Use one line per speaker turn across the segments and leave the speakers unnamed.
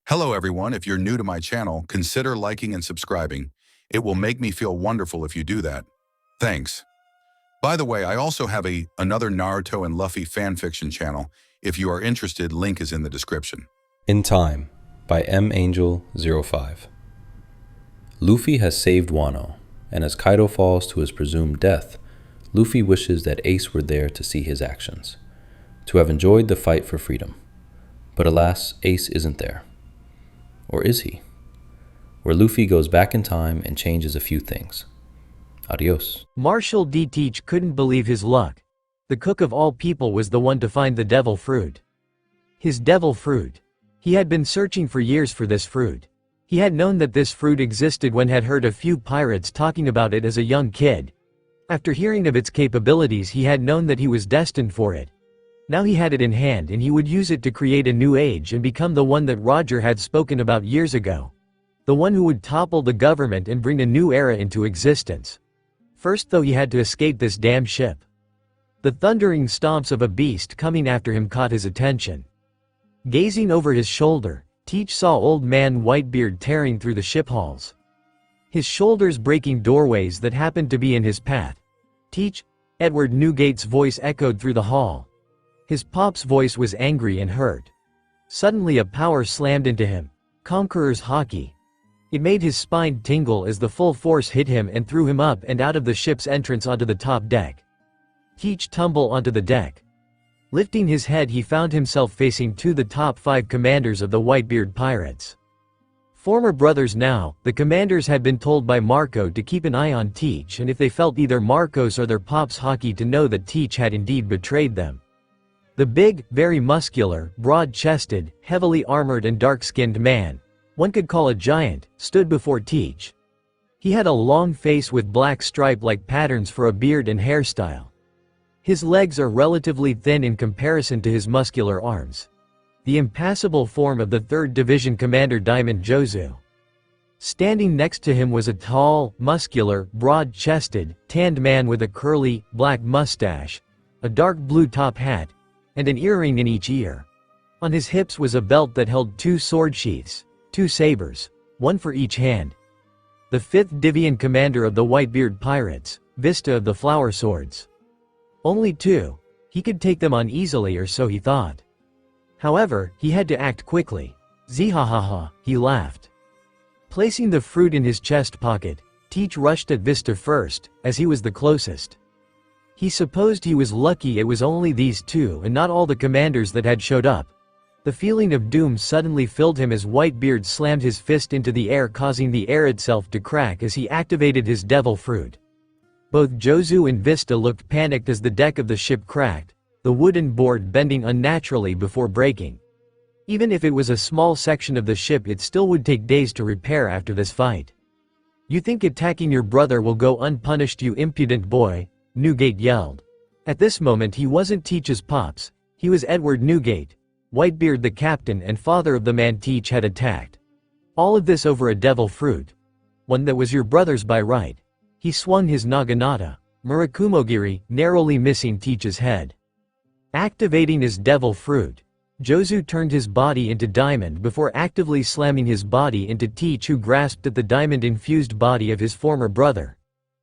Hello everyone, if you're new to my channel, consider liking and subscribing. It will make me feel wonderful if you do that. Thanks. By the way, I also have another Naruto and Luffy fanfiction channel. If you are interested, link is in the description.
In Time by mangel05. Luffy has saved Wano, and as Kaido falls to his presumed death, Luffy wishes that Ace were there to see his actions, to have enjoyed the fight for freedom. But alas, Ace isn't there. Or is he? Where Luffy goes back in time and changes a few things. Adios.
Marshal D. Teach couldn't believe his luck. The cook of all people was the one to find the devil fruit. His devil fruit. He had been searching for years for this fruit. He had known that this fruit existed when had heard a few pirates talking about it as a young kid. After hearing of its capabilities, he had known that he was destined for it. Now he had it in hand and he would use it to create a new age and become the one that Roger had spoken about years ago. The one who would topple the government and bring a new era into existence. First though, he had to escape this damn ship. The thundering stomps of a beast coming after him caught his attention. Gazing over his shoulder, Teach saw Old Man Whitebeard tearing through the ship halls. His shoulders breaking doorways that happened to be in his path. Teach, Edward Newgate's voice echoed through the hall. His pop's voice was angry and hurt. Suddenly a power slammed into him. Conqueror's Haki. It made his spine tingle as the full force hit him and threw him up and out of the ship's entrance onto the top deck. Teach tumbled onto the deck. Lifting his head, he found himself facing the top 5 commanders of the Whitebeard pirates. Former brothers now, the commanders had been told by Marco to keep an eye on Teach, and if they felt either Marco's or their pop's Haki, to know that Teach had indeed betrayed them. The big, very muscular, broad-chested, heavily armored and dark-skinned man, one could call a giant, stood before Teach. He had a long face with black stripe-like patterns for a beard and hairstyle. His legs are relatively thin in comparison to his muscular arms. The impassible form of the 3rd Division Commander Diamond Jozu. Standing next to him was a tall, muscular, broad-chested, tanned man with a curly, black mustache, a dark blue top hat, and an earring in each ear. On his hips was a belt that held 2 sword sheaths, 2 sabers, one for each hand. The 5th Division commander of the Whitebeard pirates, Vista of the Flower Swords. Only 2. He could take them on easily, or so he thought. However, he had to act quickly. Zihahaha, he laughed. Placing the fruit in his chest pocket, Teach rushed at Vista first, as he was the closest. He supposed he was lucky it was only these 2 and not all the commanders that had showed up. The feeling of doom suddenly filled him as Whitebeard slammed his fist into the air, causing the air itself to crack as he activated his devil fruit. Both Jozu and Vista looked panicked as the deck of the ship cracked, the wooden board bending unnaturally before breaking. Even if it was a small section of the ship, it still would take days to repair after this fight. "You think attacking your brother will go unpunished, you impudent boy?" Newgate yelled. At this moment he wasn't Teach's pops, he was Edward Newgate, Whitebeard the captain and father of the man Teach had attacked. All of this over a devil fruit. One that was your brother's by right. He swung his naginata, Murakumogiri, narrowly missing Teach's head. Activating his devil fruit, Jozu turned his body into diamond before actively slamming his body into Teach, who grasped at the diamond-infused body of his former brother.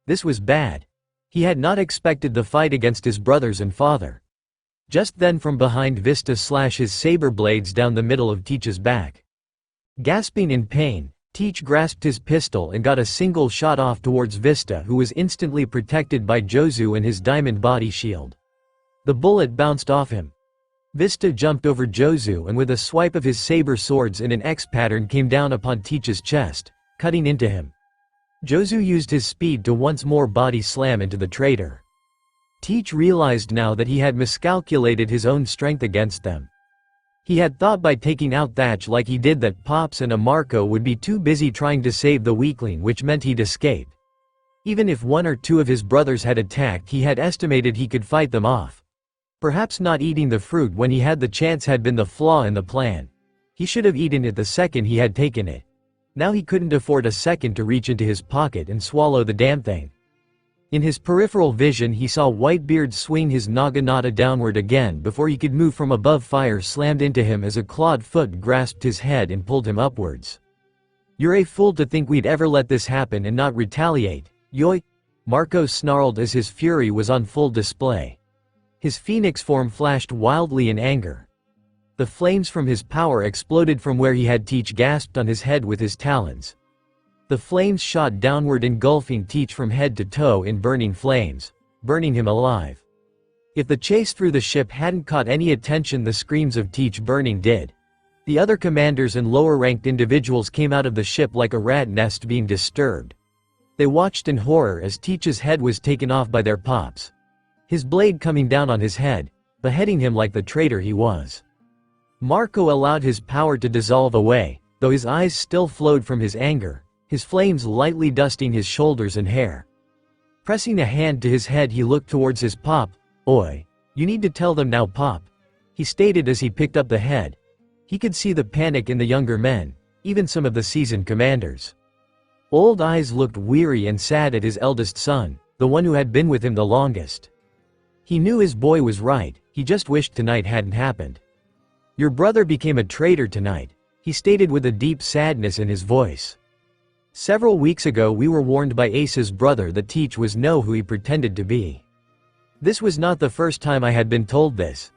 This was bad. He had not expected the fight against his brothers and father. Just then from behind, Vista slashed his saber blades down the middle of Teach's back. Gasping in pain, Teach grasped his pistol and got a single shot off towards Vista, who was instantly protected by Jozu and his diamond body shield. The bullet bounced off him. Vista jumped over Jozu and with a swipe of his saber swords in an X pattern came down upon Teach's chest, cutting into him. Jozu used his speed to once more body slam into the traitor. Teach realized now that he had miscalculated his own strength against them. He had thought by taking out Thatch like he did that Pops and a Marco would be too busy trying to save the weakling, which meant he'd escape. Even if 1 or 2 of his brothers had attacked, he had estimated he could fight them off. Perhaps not eating the fruit when he had the chance had been the flaw in the plan. He should have eaten it the second he had taken it. Now he couldn't afford a second to reach into his pocket and swallow the damn thing. In his peripheral vision he saw Whitebeard swing his naginata downward again before he could move from above. Fire slammed into him as a clawed foot grasped his head and pulled him upwards. "You're a fool to think we'd ever let this happen and not retaliate, Yoi!" Marco snarled as his fury was on full display. His phoenix form flashed wildly in anger. The flames from his power exploded from where he had. Teach gasped on his head with his talons. The flames shot downward, engulfing Teach from head to toe in burning flames, burning him alive. If the chase through the ship hadn't caught any attention, the screams of Teach burning did. The other commanders and lower-ranked individuals came out of the ship like a rat nest being disturbed. They watched in horror as Teach's head was taken off by their pops. His blade coming down on his head, beheading him like the traitor he was. Marco allowed his power to dissolve away, though his eyes still flowed from his anger, his flames lightly dusting his shoulders and hair. Pressing a hand to his head, he looked towards his pop. "Oi, you need to tell them now, Pop," he stated as he picked up the head. He could see the panic in the younger men, even some of the seasoned commanders. Old Eyes looked weary and sad at his eldest son, the one who had been with him the longest. He knew his boy was right, he just wished tonight hadn't happened. "Your brother became a traitor tonight," he stated with a deep sadness in his voice. "Several weeks ago we were warned by Ace's brother that Teach was no who he pretended to be. This was not the first time I had been told this."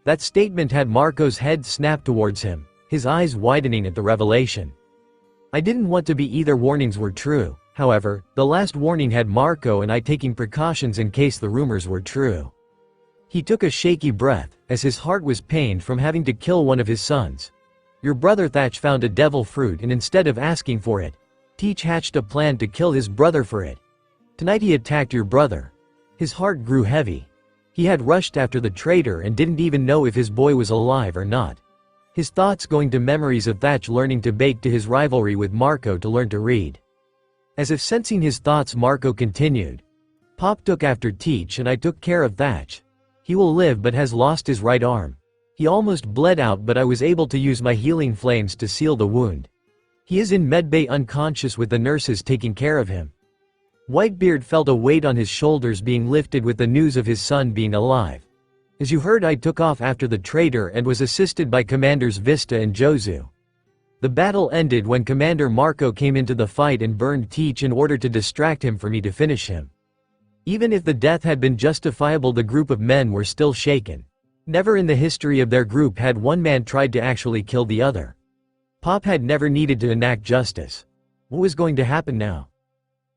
That statement had Marco's head snap towards him, his eyes widening at the revelation. "I didn't want to be either warnings were true, however, the last warning had Marco and I taking precautions in case the rumors were true." He took a shaky breath, as his heart was pained from having to kill one of his sons. "Your brother Thatch found a devil fruit and instead of asking for it, Teach hatched a plan to kill his brother for it. Tonight he attacked your brother." His heart grew heavy. He had rushed after the traitor and didn't even know if his boy was alive or not. His thoughts going to memories of Thatch learning to bake, to his rivalry with Marco to learn to read. As if sensing his thoughts, Marco continued. "Pop took after Teach and I took care of Thatch. He will live but has lost his right arm. He almost bled out but I was able to use my healing flames to seal the wound. He is in medbay unconscious with the nurses taking care of him." Whitebeard felt a weight on his shoulders being lifted with the news of his son being alive. "As you heard, I took off after the traitor and was assisted by Commanders Vista and Jozu. The battle ended when Commander Marco came into the fight and burned Teach in order to distract him for me to finish him. Even if the death had been justifiable, the group of men were still shaken. Never in the history of their group had one man tried to actually kill the other. Pop had never needed to enact justice. What was going to happen now?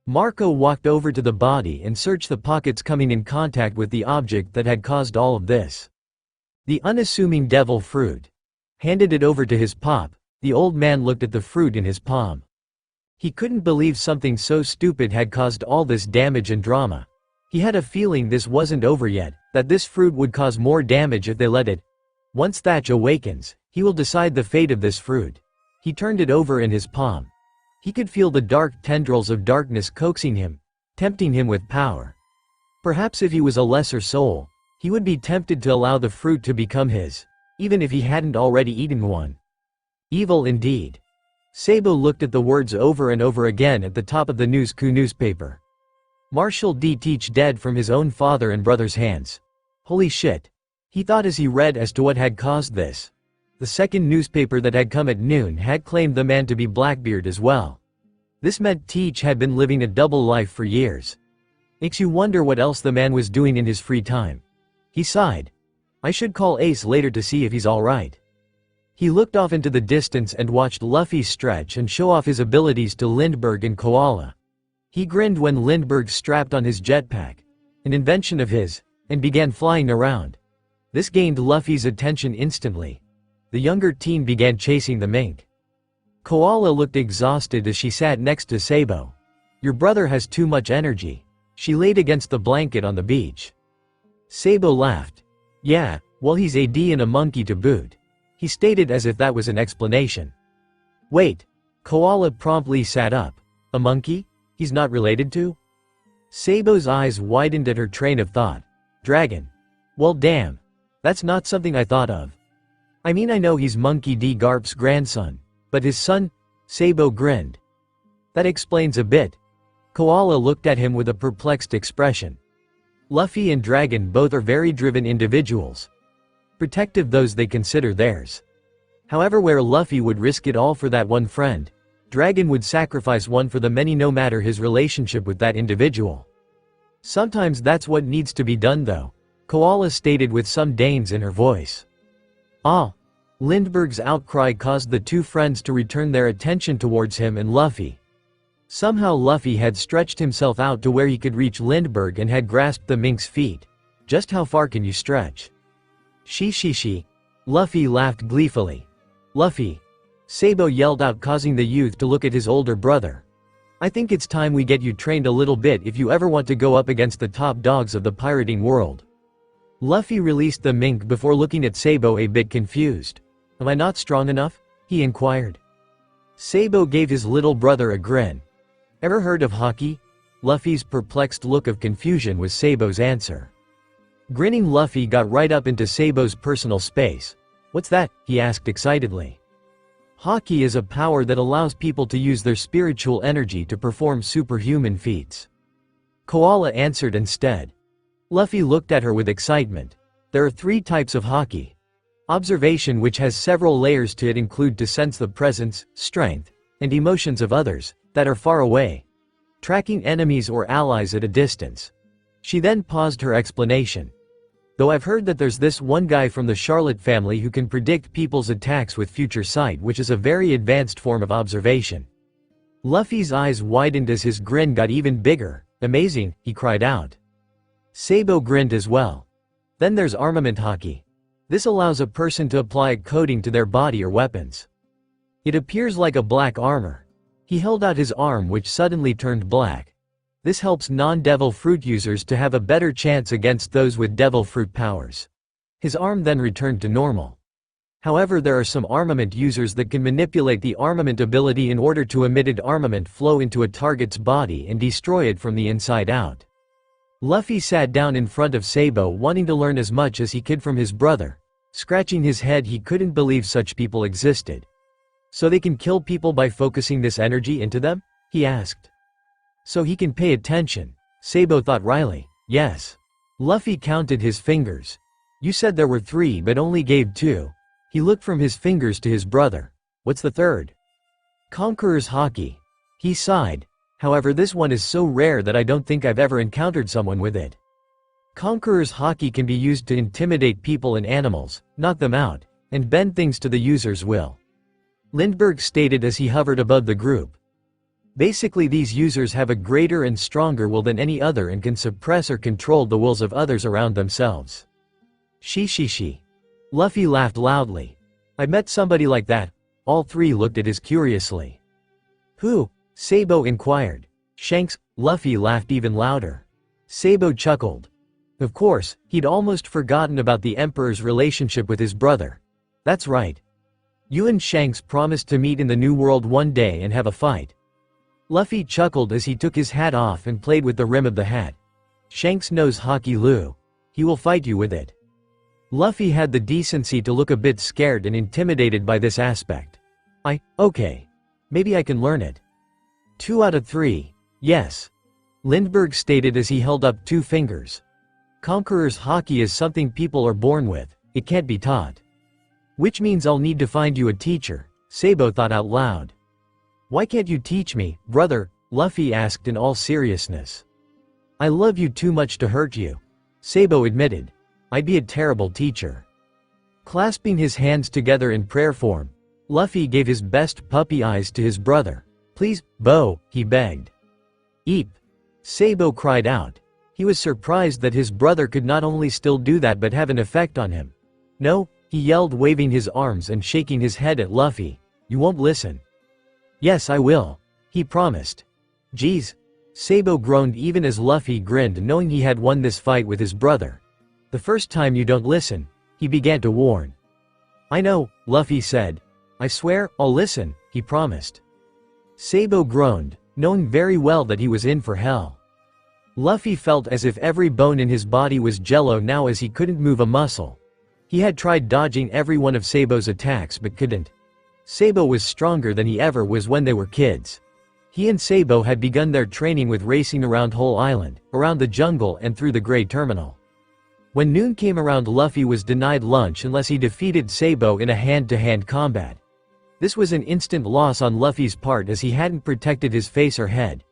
Marco walked over to the body and searched the pockets, coming in contact with the object that had caused all of this. The unassuming devil fruit. Handed it over to his pop. The old man looked at the fruit in his palm. He couldn't believe something so stupid had caused all this damage and drama. He had a feeling this wasn't over yet, that this fruit would cause more damage if they let it. Once Thatch awakens, he will decide the fate of this fruit. He turned it over in his palm. He could feel the dark tendrils of darkness coaxing him, tempting him with power. Perhaps if he was a lesser soul, he would be tempted to allow the fruit to become his, even if he hadn't already eaten one. Evil indeed. Sabo looked at the words over and over again at the top of the newspaper. Marshal D. Teach dead from his own father and brother's hands. Holy shit. He thought as he read as to what had caused this. The second newspaper that had come at noon had claimed the man to be Blackbeard as well. This meant Teach had been living a double life for years. Makes you wonder what else the man was doing in his free time. He sighed. I should call Ace later to see if he's alright. He looked off into the distance and watched Luffy stretch and show off his abilities to Lindbergh and Koala. He grinned when Lindbergh strapped on his jetpack, an invention of his, and began flying around. This gained Luffy's attention instantly. The younger teen began chasing the mink. Koala looked exhausted as she sat next to Sabo. Your brother has too much energy. She laid against the blanket on the beach. Sabo laughed. Yeah, well, he's AD and a monkey to boot. He stated as if that was an explanation. Wait. Koala promptly sat up. A monkey? He's not related to? Sabo's eyes widened at her train of thought. Dragon. Well, damn. That's not something I thought of. I mean, I know he's Monkey D. Garp's grandson. But his son? Sabo grinned. That explains a bit. Koala looked at him with a perplexed expression. Luffy and Dragon both are very driven individuals. Protective those they consider theirs. However, where Luffy would risk it all for that one friend, Dragon would sacrifice one for the many no matter his relationship with that individual. Sometimes that's what needs to be done though, Koala stated with some deins in her voice. Ah! Lindbergh's outcry caused the two friends to return their attention towards him and Luffy. Somehow Luffy had stretched himself out to where he could reach Lindbergh and had grasped the mink's feet. Just how far can you stretch? She. Luffy laughed gleefully. Luffy! Sabo yelled out, causing the youth to look at his older brother. I think it's time we get you trained a little bit if you ever want to go up against the top dogs of the pirating world. Luffy released the mink before looking at Sabo a bit confused. Am I not strong enough? He inquired. Sabo gave his little brother a grin. Ever heard of hockey? Luffy's perplexed look of confusion was Sabo's answer. Grinning Luffy got right up into Sabo's personal space. What's that? He asked excitedly. Hockey is a power that allows people to use their spiritual energy to perform superhuman feats. Koala answered instead. Luffy looked at her with excitement. There are 3 types of hockey. Observation, which has several layers to it, include to sense the presence, strength, and emotions of others that are far away. Tracking enemies or allies at a distance. She then paused her explanation. Though I've heard that there's this one guy from the Charlotte family who can predict people's attacks with future sight, which is a very advanced form of observation. Luffy's eyes widened as his grin got even bigger. Amazing, he cried out. Sabo grinned as well. Then there's armament hockey. This allows a person to apply a coating to their body or weapons. It appears like a black armor. He held out his arm, which suddenly turned black. This helps non-devil fruit users to have a better chance against those with devil fruit powers. His arm then returned to normal. However, there are some armament users that can manipulate the armament ability in order to emitted armament flow into a target's body and destroy it from the inside out. Luffy sat down in front of Sabo, wanting to learn as much as he could from his brother. Scratching his head, he couldn't believe such people existed. So they can kill people by focusing this energy into them? He asked. So he can pay attention. Sabo thought wryly. Yes. Luffy counted his fingers. You said there were 3 but only gave 2. He looked from his fingers to his brother. What's the third? Conqueror's hockey. He sighed. However, this one is so rare that I don't think I've ever encountered someone with it. Conqueror's hockey can be used to intimidate people and animals, knock them out, and bend things to the user's will. Lindbergh stated as he hovered above the group. Basically, these users have a greater and stronger will than any other and can suppress or control the wills of others around themselves. She. Luffy laughed loudly. I met somebody like that. All 3 looked at us curiously. Who? Sabo inquired. Shanks. Luffy laughed even louder. Sabo chuckled. Of course, he'd almost forgotten about the Emperor's relationship with his brother. That's right. You and Shanks promised to meet in the New World one day and have a fight. Luffy chuckled as he took his hat off and played with the rim of the hat. Shanks knows hockey, Lou. He will fight you with it. Luffy had the decency to look a bit scared and intimidated by this aspect. Okay. Maybe I can learn it. 2 out of 3, yes. Lindbergh stated as he held up 2 fingers. Conqueror's hockey is something people are born with, it can't be taught. Which means I'll need to find you a teacher, Sabo thought out loud. Why can't you teach me, brother? Luffy asked in all seriousness. I love you too much to hurt you, Sabo admitted. I'd be a terrible teacher. Clasping his hands together in prayer form, Luffy gave his best puppy eyes to his brother. Please, Bo, he begged. Eep! Sabo cried out. He was surprised that his brother could not only still do that but have an effect on him. No, he yelled, waving his arms and shaking his head at Luffy. You won't listen. Yes, I will, he promised. Geez. Sabo groaned even as Luffy grinned, knowing he had won this fight with his brother. The first time you don't listen, he began to warn. I know, Luffy said. I swear, I'll listen, he promised. Sabo groaned, knowing very well that he was in for hell. Luffy felt as if every bone in his body was jello now, as he couldn't move a muscle. He had tried dodging every one of Sabo's attacks but couldn't. Sabo was stronger than he ever was when they were kids. He and Sabo had begun their training with racing around Whole Island, around the jungle and through the Grey Terminal. When noon came around, Luffy was denied lunch unless he defeated Sabo in a hand-to-hand combat. This was an instant loss on Luffy's part as he hadn't protected his face or head.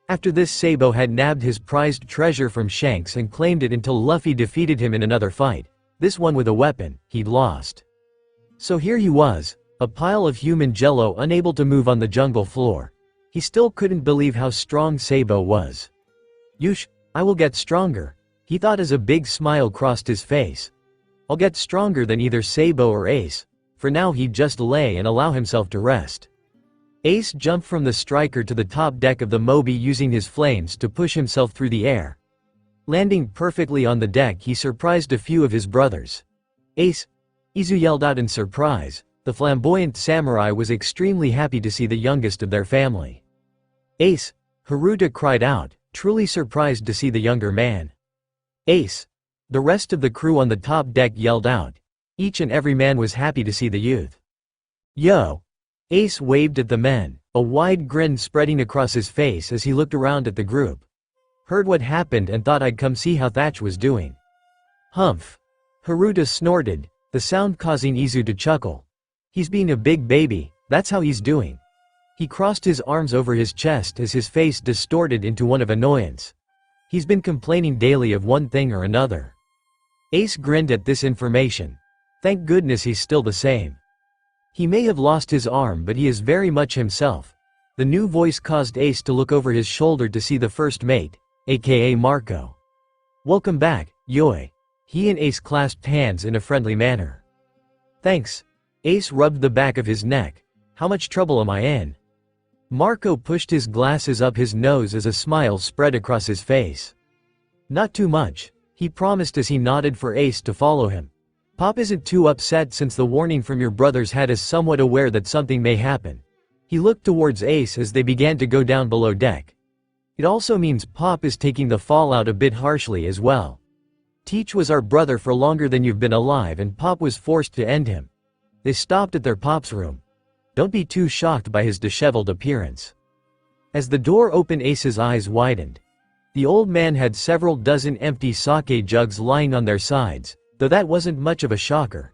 After this, Sabo had nabbed his prized treasure from Shanks and claimed it until Luffy defeated him in another fight. This one with a weapon, he'd lost. So here he was, a pile of human jello, unable to move on the jungle floor. He still couldn't believe how strong Sabo was. "Yush, I will get stronger," he thought as a big smile crossed his face. "I'll get stronger than either Sabo or Ace. For now he'd just lay and allow himself to rest." Ace jumped from the striker to the top deck of the Moby using his flames to push himself through the air. Landing perfectly on the deck, he surprised a few of his brothers. "Ace!" Izu yelled out in surprise. The flamboyant samurai was extremely happy to see the youngest of their family. "Ace!" Haruta cried out, truly surprised to see the younger man. "Ace!" The rest of the crew on the top deck yelled out. Each and every man was happy to see the youth. "Yo!" Ace waved at the men, a wide grin spreading across his face as he looked around at the group. "Heard what happened and thought I'd come see how Thatch was doing." "Humph!" Haruta snorted, the sound causing Izu to chuckle. "He's being a big baby, that's how he's doing." He crossed his arms over his chest as his face distorted into one of annoyance. "He's been complaining daily of one thing or another." Ace grinned at this information. Thank goodness he's still the same. He may have lost his arm, but he is very much himself. The new voice caused Ace to look over his shoulder to see the first mate, aka Marco. "Welcome back, Yoi." He and Ace clasped hands in a friendly manner. "Thanks." Ace rubbed the back of his neck. "How much trouble am I in?" Marco pushed his glasses up his nose as a smile spread across his face. "Not too much," he promised as he nodded for Ace to follow him. "Pop isn't too upset since the warning from your brothers had us somewhat aware that something may happen." He looked towards Ace as they began to go down below deck. "It also means Pop is taking the fallout a bit harshly as well. Teach was our brother for longer than you've been alive and Pop was forced to end him." They stopped at their Pop's room. Don't be too shocked by his disheveled appearance. As the door opened, Ace's eyes widened. The old man had several dozen empty sake jugs lying on their sides, though that wasn't much of a shocker.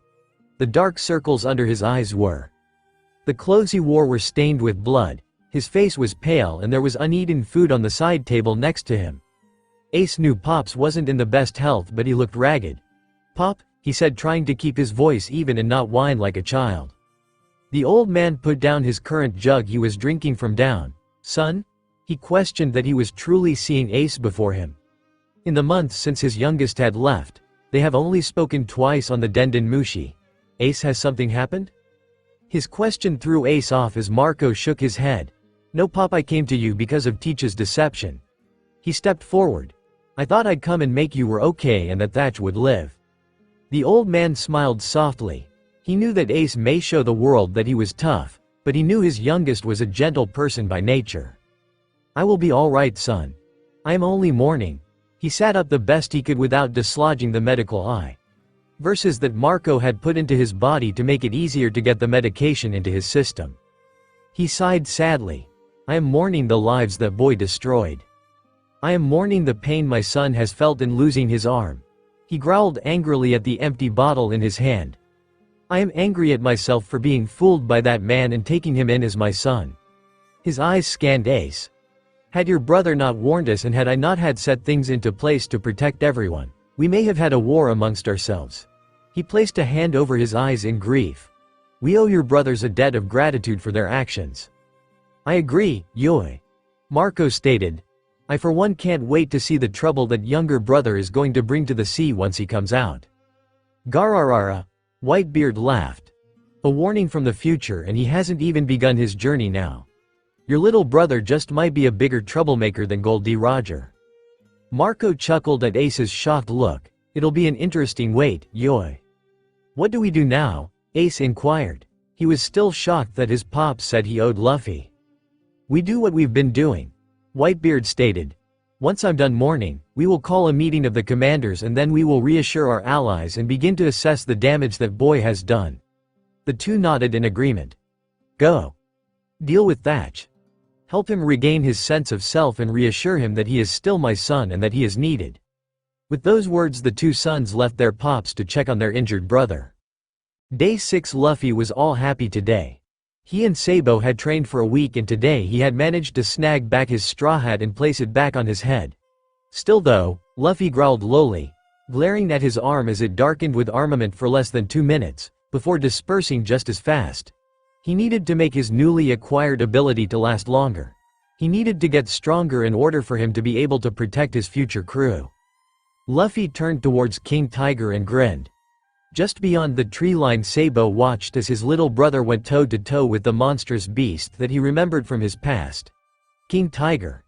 The dark circles under his eyes were. The clothes he wore were stained with blood, his face was pale and there was uneaten food on the side table next to him. Ace knew Pops wasn't in the best health, but he looked ragged. "Pop," he said, trying to keep his voice even and not whine like a child. The old man put down his current jug he was drinking from. "Son?" He questioned that he was truly seeing Ace before him. In the months since his youngest had left, they have only spoken twice on the Denden Mushi. "Ace, has something happened?" His question threw Ace off as Marco shook his head. "No Pop, I came to you because of Teach's deception." He stepped forward. "I thought I'd come and make you were okay and that Thatch would live." The old man smiled softly. He knew that Ace may show the world that he was tough, but he knew his youngest was a gentle person by nature. "I will be all right, son. I am only mourning." He sat up the best he could without dislodging the medical eye. Verses that Marco had put into his body to make it easier to get the medication into his system. He sighed sadly. "I am mourning the lives that boy destroyed. I am mourning the pain my son has felt in losing his arm." He growled angrily at the empty bottle in his hand. "I am angry at myself for being fooled by that man and taking him in as my son." His eyes scanned Ace. "Had your brother not warned us and had I not had set things into place to protect everyone, we may have had a war amongst ourselves." He placed a hand over his eyes in grief. "We owe your brothers a debt of gratitude for their actions." "I agree, Yoi," Marco stated. "I for one can't wait to see the trouble that younger brother is going to bring to the sea once he comes out." "Gararara," Whitebeard laughed. "A warning from the future, and he hasn't even begun his journey now. Your little brother just might be a bigger troublemaker than Goldie Roger." Marco chuckled at Ace's shocked look. "It'll be an interesting wait, Yoi." "What do we do now?" Ace inquired. He was still shocked that his pops said he owed Luffy. "We do what we've been doing," Whitebeard stated. "Once I'm done mourning, we will call a meeting of the commanders and then we will reassure our allies and begin to assess the damage that boy has done." The two nodded in agreement. "Go. Deal with Thatch." Help him regain his sense of self and reassure him that he is still my son and that he is needed." With those words, the two sons left their pops to check on their injured brother. Day 6. Luffy was all happy today. He and Sabo had trained for a week, and today he had managed to snag back his straw hat and place it back on his head. Still though, Luffy growled lowly, glaring at his arm as it darkened with armament for less than 2 minutes, before dispersing just as fast. He needed to make his newly acquired ability to last longer. He needed to get stronger in order for him to be able to protect his future crew. Luffy turned towards King Tiger and grinned. Just beyond the tree line, Sabo watched as his little brother went toe-to-toe with the monstrous beast that he remembered from his past. King Tiger.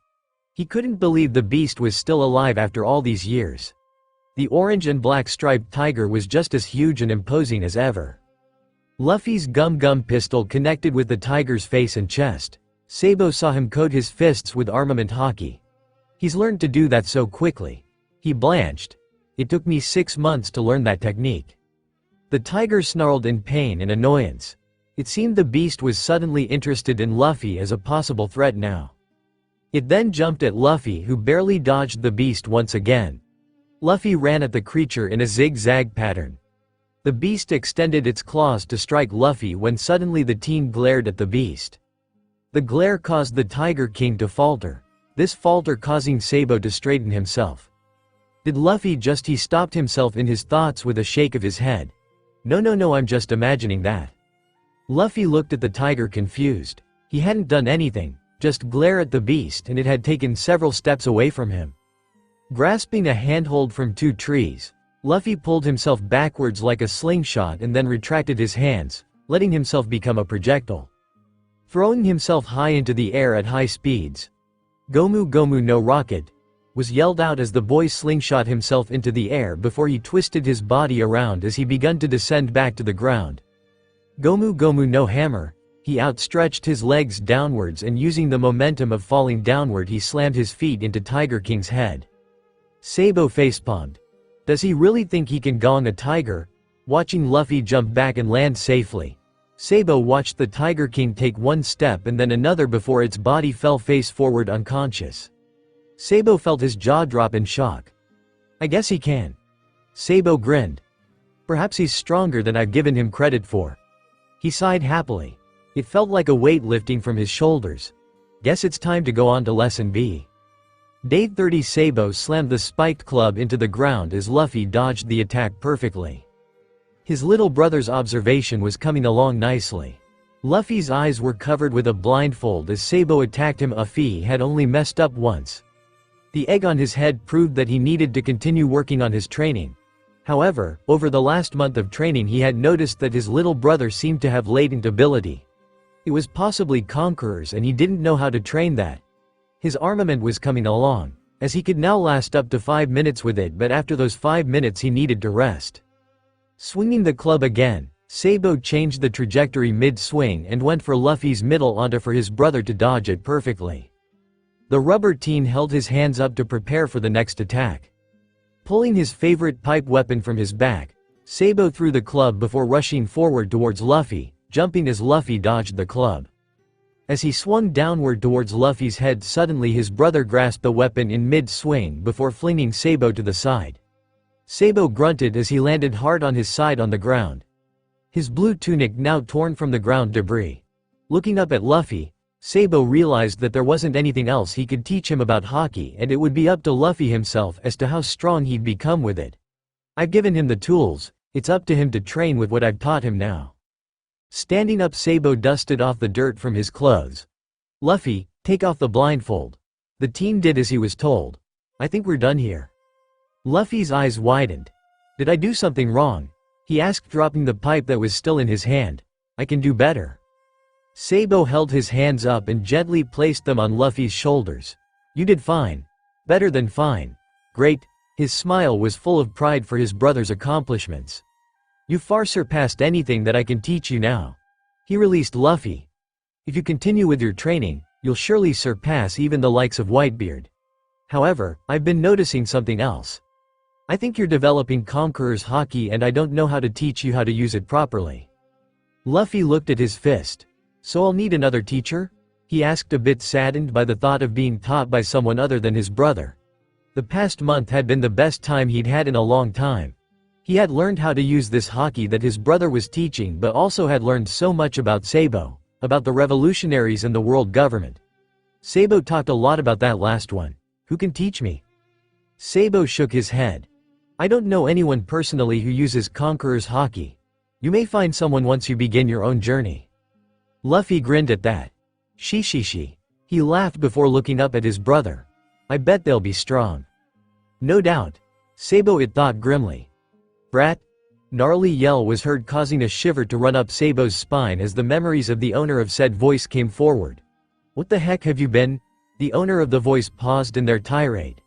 He couldn't believe the beast was still alive after all these years. The orange and black striped tiger was just as huge and imposing as ever. Luffy's gum-gum pistol connected with the tiger's face and chest. Sabo saw him coat his fists with armament hockey. He's learned to do that so quickly. He blanched. It took me 6 months to learn that technique. The tiger snarled in pain and annoyance. It seemed the beast was suddenly interested in Luffy as a possible threat now. It then jumped at Luffy, who barely dodged the beast once again. Luffy ran at the creature in a zigzag pattern. The beast extended its claws to strike Luffy when suddenly the teen glared at the beast. The glare caused the Tiger King to falter, this falter causing Sabo to straighten himself. Did Luffy just? He stopped himself in his thoughts with a shake of his head. No, I'm just imagining that. Luffy looked at the tiger confused. He hadn't done anything, just glare at the beast, and it had taken several steps away from him. Grasping a handhold from 2 trees, Luffy pulled himself backwards like a slingshot and then retracted his hands, letting himself become a projectile. Throwing himself high into the air at high speeds. "Gomu Gomu no rocket," was yelled out as the boy slingshot himself into the air before he twisted his body around as he began to descend back to the ground. "Gomu Gomu no hammer," he outstretched his legs downwards and using the momentum of falling downward he slammed his feet into Tiger King's head. Sabo facepalmed. Does he really think he can gong a tiger? Watching Luffy jump back and land safely, Sabo watched the Tiger King take 1 step and then another before its body fell face forward unconscious. Sabo felt his jaw drop in shock. "I guess he can." Sabo grinned. "Perhaps he's stronger than I've given him credit for." He sighed happily. It felt like a weight lifting from his shoulders. Guess it's time to go on to Lesson B. Day 30. Sabo slammed the spiked club into the ground as Luffy dodged the attack perfectly. His little brother's observation was coming along nicely. Luffy's eyes were covered with a blindfold as Sabo attacked him. Luffy had only messed up once. The egg on his head proved that he needed to continue working on his training. However, over the last month of training he had noticed that his little brother seemed to have latent ability. It was possibly Conquerors and he didn't know how to train that. His armament was coming along, as he could now last up to 5 minutes with it, but after those 5 minutes he needed to rest. Swinging the club again, Sabo changed the trajectory mid-swing and went for Luffy's middle onto for his brother to dodge it perfectly. The rubber teen held his hands up to prepare for the next attack. Pulling his favorite pipe weapon from his back, Sabo threw the club before rushing forward towards Luffy, jumping as Luffy dodged the club. As he swung downward towards Luffy's head, suddenly his brother grasped the weapon in mid-swing before flinging Sabo to the side. Sabo grunted as he landed hard on his side on the ground. His blue tunic now torn from the ground debris. Looking up at Luffy, Sabo realized that there wasn't anything else he could teach him about hockey and it would be up to Luffy himself as to how strong he'd become with it. "I've given him the tools, it's up to him to train with what I've taught him now." Standing up, Sabo dusted off the dirt from his clothes. "Luffy, take off the blindfold." The teen did as he was told. "I think we're done here." Luffy's eyes widened. "Did I do something wrong?" he asked, dropping the pipe that was still in his hand. "I can do better." Sabo held his hands up and gently placed them on Luffy's shoulders. "You did fine. Better than fine. Great." His smile was full of pride for his brother's accomplishments. "You far surpassed anything that I can teach you now." He released Luffy. "If you continue with your training, you'll surely surpass even the likes of Whitebeard. However, I've been noticing something else. I think you're developing Conqueror's hockey and I don't know how to teach you how to use it properly." Luffy looked at his fist. "So I'll need another teacher?" He asked, a bit saddened by the thought of being taught by someone other than his brother. The past month had been the best time he'd had in a long time. He had learned how to use this haki that his brother was teaching, but also had learned so much about Sabo, about the revolutionaries and the world government. Sabo talked a lot about that last one. Who can teach me? Sabo shook his head. I don't know anyone personally who uses Conqueror's haki. You may find someone once you begin your own journey. Luffy grinned at that. She. He laughed before looking up at his brother. I bet they'll be strong. No doubt. Sabo it thought grimly. Brat? Gnarly yell was heard, causing a shiver to run up Sabo's spine as the memories of the owner of said voice came forward. What the heck have you been? The owner of the voice paused in their tirade.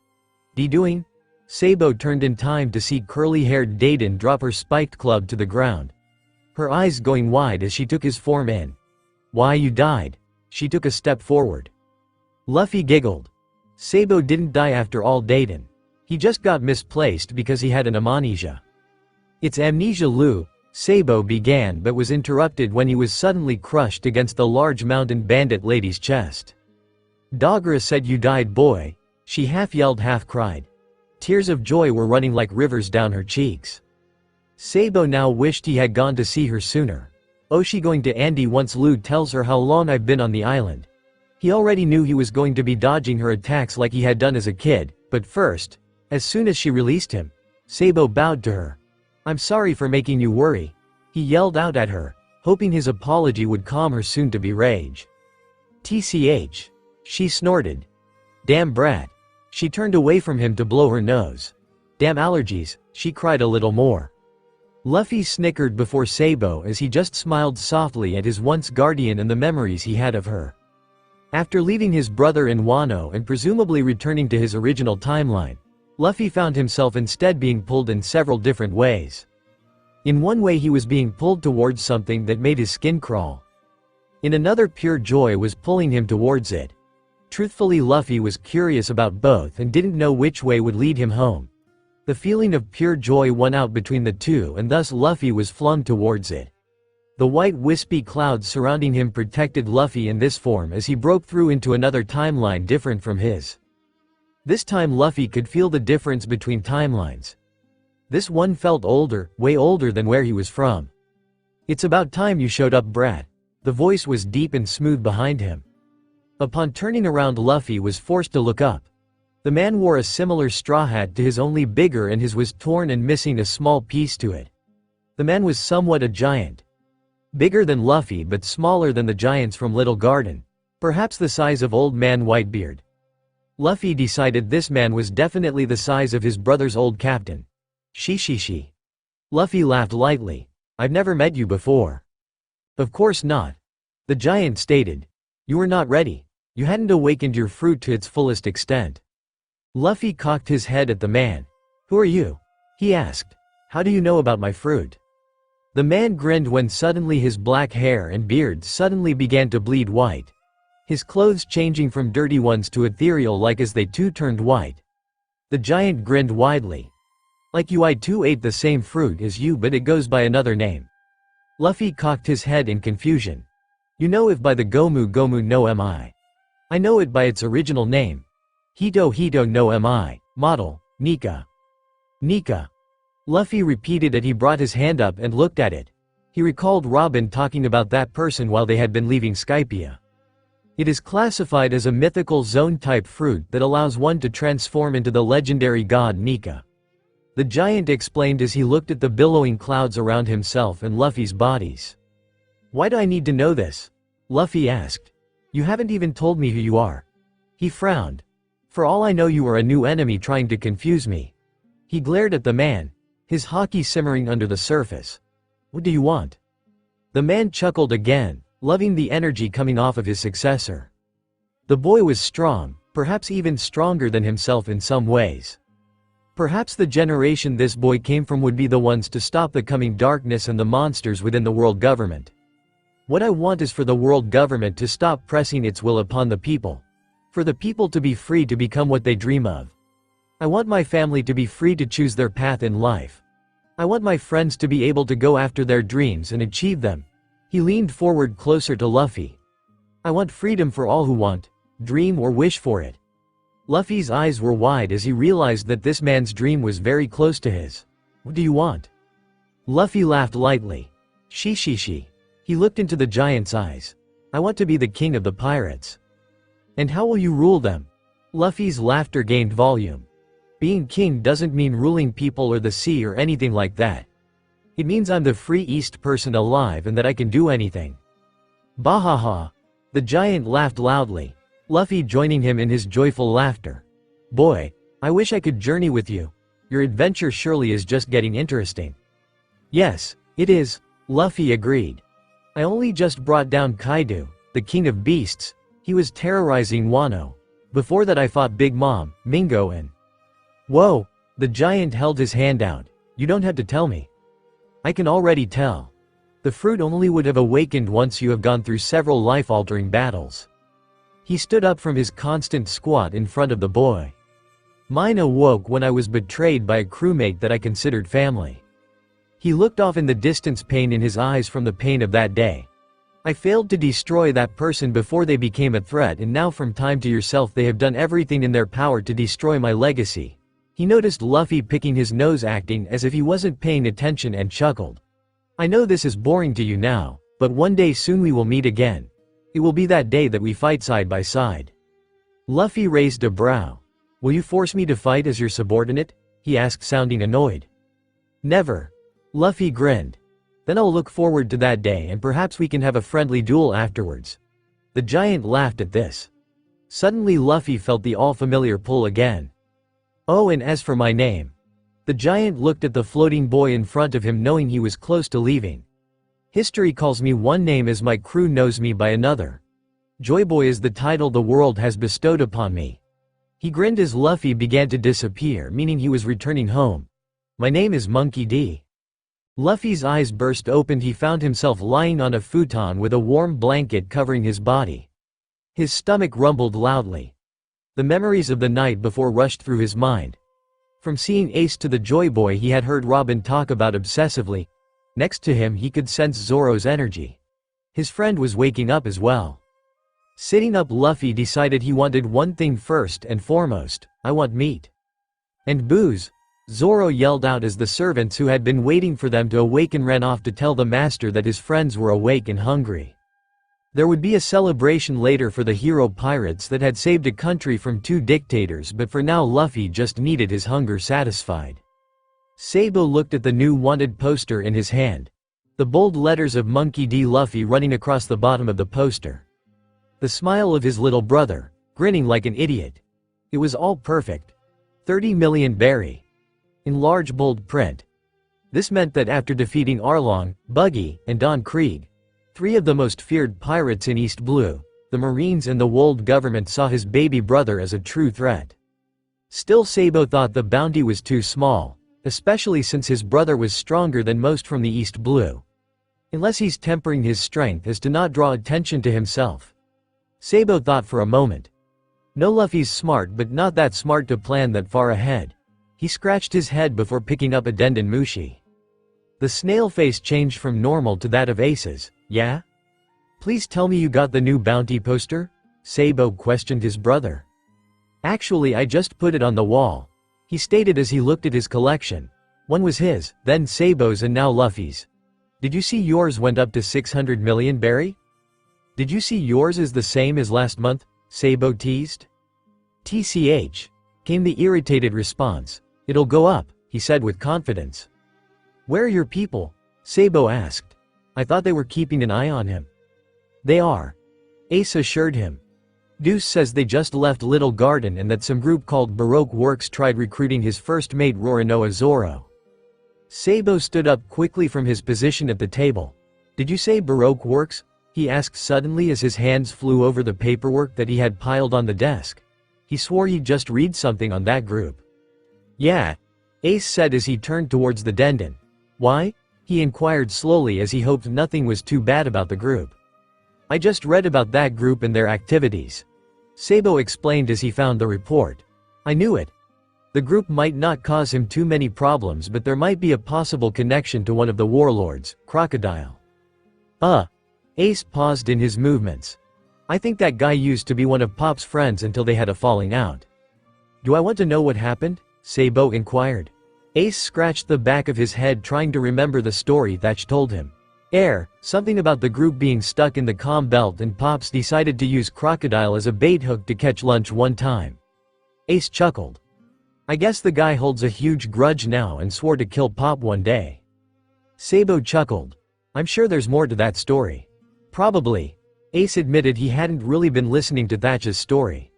Doing? Sabo turned in time to see curly-haired Dayton drop her spiked club to the ground. Her eyes going wide as she took his form in. Why, you died? She took a step forward. Luffy giggled. Sabo didn't die after all, Dayton. He just got misplaced because he had an amnesia. It's amnesia, Lou, Sabo began, but was interrupted when he was suddenly crushed against the large mountain bandit lady's chest. Dogra said you died, boy. She half yelled, half cried. Tears of joy were running like rivers down her cheeks. Sabo now wished he had gone to see her sooner. Oh, she going to Andy once Lou tells her how long I've been on the island. He already knew he was going to be dodging her attacks like he had done as a kid, but first, as soon as she released him, Sabo bowed to her. I'm sorry for making you worry. He yelled out at her, hoping his apology would calm her soon-to-be rage. TCH. She snorted. Damn brat. She turned away from him to blow her nose. Damn allergies, she cried a little more. Luffy snickered before Sabo as he just smiled softly at his once guardian and the memories he had of her. After leaving his brother in Wano and presumably returning to his original timeline, Luffy found himself instead being pulled in several different ways. In one way he was being pulled towards something that made his skin crawl. In another, pure joy was pulling him towards it. Truthfully, Luffy was curious about both and didn't know which way would lead him home. The feeling of pure joy won out between the two, and thus Luffy was flung towards it. The white wispy clouds surrounding him protected Luffy in this form as he broke through into another timeline different from his. This time Luffy could feel the difference between timelines. This one felt older, way older than where he was from. It's about time you showed up, brat. The voice was deep and smooth behind him. Upon turning around, Luffy was forced to look up. The man wore a similar straw hat to his, only bigger, and his was torn and missing a small piece to it. The man was somewhat a giant. Bigger than Luffy but smaller than the giants from Little Garden. Perhaps the size of Old Man Whitebeard. Luffy decided this man was definitely the size of his brother's old captain. She. Luffy laughed lightly. I've never met you before. Of course not. The giant stated. You were not ready. You hadn't awakened your fruit to its fullest extent. Luffy cocked his head at the man. Who are you? He asked. How do you know about my fruit? The man grinned when suddenly his black hair and beard suddenly began to bleed white. His clothes changing from dirty ones to ethereal like as they too turned white. The giant grinned widely. Like you, I too ate the same fruit as you, but it goes by another name. Luffy cocked his head in confusion. You know if by the Gomu no mi. I know it by its original name. Hito no mi, model, Nika. Nika. Luffy repeated it. He brought his hand up and looked at it. He recalled Robin talking about that person while they had been leaving Skypiea. It is classified as a mythical zone-type fruit that allows one to transform into the legendary god Nika. The giant explained as he looked at the billowing clouds around himself and Luffy's bodies. Why do I need to know this? Luffy asked. You haven't even told me who you are. He frowned. For all I know, you are a new enemy trying to confuse me. He glared at the man, his haki simmering under the surface. What do you want? The man chuckled again, loving the energy coming off of his successor. The boy was strong, perhaps even stronger than himself in some ways. Perhaps the generation this boy came from would be the ones to stop the coming darkness and the monsters within the world government. What I want is for the world government to stop pressing its will upon the people. For the people to be free to become what they dream of. I want my family to be free to choose their path in life. I want my friends to be able to go after their dreams and achieve them. He leaned forward closer to Luffy. I want freedom for all who want, dream or wish for it. Luffy's eyes were wide as he realized that this man's dream was very close to his. What do you want? Luffy laughed lightly. She. He looked into the giant's eyes. I want to be the king of the pirates. And how will you rule them? Luffy's laughter gained volume. Being king doesn't mean ruling people or the sea or anything like that. It means I'm the freest person alive and that I can do anything. Bahaha. The giant laughed loudly, Luffy joining him in his joyful laughter. Boy, I wish I could journey with you. Your adventure surely is just getting interesting. Yes, it is, Luffy agreed. I only just brought down Kaido, the king of beasts. He was terrorizing Wano. Before that I fought Big Mom, Mingo and... Whoa, the giant held his hand out. You don't have to tell me. I can already tell. The fruit only would have awakened once you have gone through several life-altering battles. He stood up from his constant squat in front of the boy. Mine awoke when I was betrayed by a crewmate that I considered family. He looked off in the distance, pain in his eyes from the pain of that day. I failed to destroy that person before they became a threat, and now from time to yourself they have done everything in their power to destroy my legacy. He noticed Luffy picking his nose, acting as if he wasn't paying attention, and chuckled. I know this is boring to you now, but one day soon we will meet again. It will be that day that we fight side by side. Luffy raised a brow. Will you force me to fight as your subordinate? He asked, sounding annoyed. Never. Luffy grinned. Then I'll look forward to that day and perhaps we can have a friendly duel afterwards. The giant laughed at this. Suddenly Luffy felt the all-familiar pull again. Oh, and as for my name. The giant looked at the floating boy in front of him, knowing he was close to leaving. History calls me one name as my crew knows me by another. Joyboy is the title the world has bestowed upon me. He grinned as Luffy began to disappear, meaning he was returning home. My name is Monkey D. Luffy's eyes burst open. He found himself lying on a futon with a warm blanket covering his body. His stomach rumbled loudly. The memories of the night before rushed through his mind. From seeing Ace to the Joyboy he had heard Robin talk about obsessively. Next to him he could sense Zoro's energy. His friend was waking up as well. Sitting up, Luffy decided he wanted one thing first and foremost. I want meat. And booze. Zoro yelled out as the servants who had been waiting for them to awaken ran off to tell the master that his friends were awake and hungry. There would be a celebration later for the hero pirates that had saved a country from 2 dictators, but for now Luffy just needed his hunger satisfied. Sabo looked at the new wanted poster in his hand. The bold letters of Monkey D. Luffy running across the bottom of the poster. The smile of his little brother, grinning like an idiot. It was all perfect. 30 million berry. In large bold print. This meant that after defeating Arlong, Buggy, and Don Krieg, 3 of the most feared pirates in East Blue, the Marines and the world government saw his baby brother as a true threat. Still, Sabo thought the bounty was too small, especially since his brother was stronger than most from the East Blue. Unless he's tempering his strength as to not draw attention to himself. Sabo thought for a moment. No, Luffy's smart, but not that smart to plan that far ahead. He scratched his head before picking up a Denden Mushi. The snail face changed from normal to that of Ace's. Yeah? Please tell me you got the new bounty poster? Sabo questioned his brother. Actually, I just put it on the wall, he stated as he looked at his collection. One was his, then Sabo's, and now Luffy's. Did you see yours went up to 600 million berry? Did you see yours is the same as last month? Sabo teased. TCH, came the irritated response. It'll go up, he said with confidence. Where are your people? Sabo asked. I thought they were keeping an eye on him. They are, Ace assured him. Deuce says they just left Little Garden and that some group called Baroque Works tried recruiting his first mate Roronoa Zoro. Sabo stood up quickly from his position at the table. Did you say Baroque Works? He asked suddenly as his hands flew over the paperwork that he had piled on the desk. He swore he'd just read something on that group. Yeah, Ace said as he turned towards the Denden. Why? He inquired slowly as he hoped nothing was too bad about the group. I just read about that group and their activities. Sabo explained as he found the report. I knew it. The group might not cause him too many problems, but there might be a possible connection to one of the warlords, Crocodile. Ace paused in his movements. I think that guy used to be one of Pop's friends until they had a falling out. Do I want to know what happened? Sabo inquired. Ace scratched the back of his head trying to remember the story Thatch told him. Something about the group being stuck in the calm belt and Pops decided to use Crocodile as a bait hook to catch lunch one time. Ace chuckled. I guess the guy holds a huge grudge now and swore to kill Pop one day. Sabo chuckled. I'm sure there's more to that story. Probably. Ace admitted he hadn't really been listening to Thatch's story.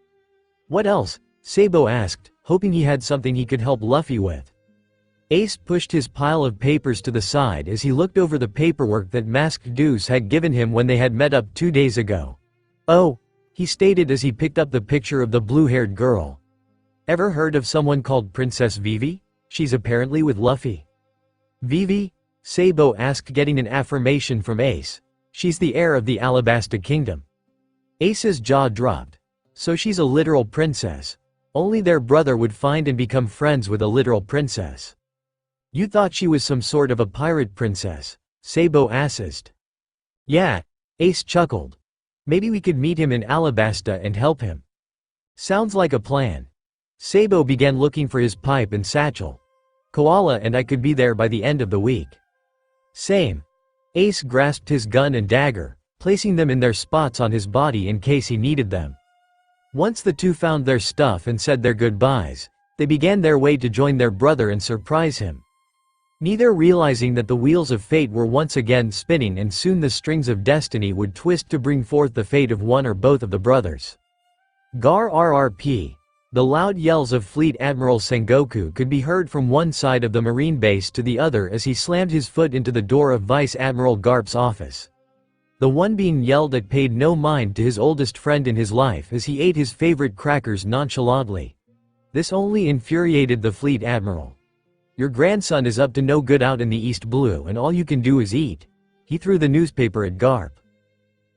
What else? Sabo asked, hoping he had something he could help Luffy with. Ace pushed his pile of papers to the side as he looked over the paperwork that Masked Deuce had given him when they had met up 2 days ago. Oh, he stated as he picked up the picture of the blue-haired girl. Ever heard of someone called Princess Vivi? She's apparently with Luffy. Vivi? Sabo asked, getting an affirmation from Ace. She's the heir of the Alabasta Kingdom. Ace's jaw dropped. So she's a literal princess. Only their brother would find and become friends with a literal princess. You thought she was some sort of a pirate princess? Sabo asked. Yeah, Ace chuckled. Maybe we could meet him in Alabasta and help him. Sounds like a plan. Sabo began looking for his pipe and satchel. Koala and I could be there by the end of the week. Same. Ace grasped his gun and dagger, placing them in their spots on his body in case he needed them. Once the two found their stuff and said their goodbyes, they began their way to join their brother and surprise him. Neither realizing that the wheels of fate were once again spinning and soon the strings of destiny would twist to bring forth the fate of one or both of the brothers. Gar RRP. The loud yells of Fleet Admiral Sengoku could be heard from one side of the Marine base to the other as he slammed his foot into the door of Vice Admiral Garp's office. The one being yelled at paid no mind to his oldest friend in his life as he ate his favorite crackers nonchalantly. This only infuriated the Fleet Admiral. Your grandson is up to no good out in the East Blue and all you can do is eat. He threw the newspaper at Garp.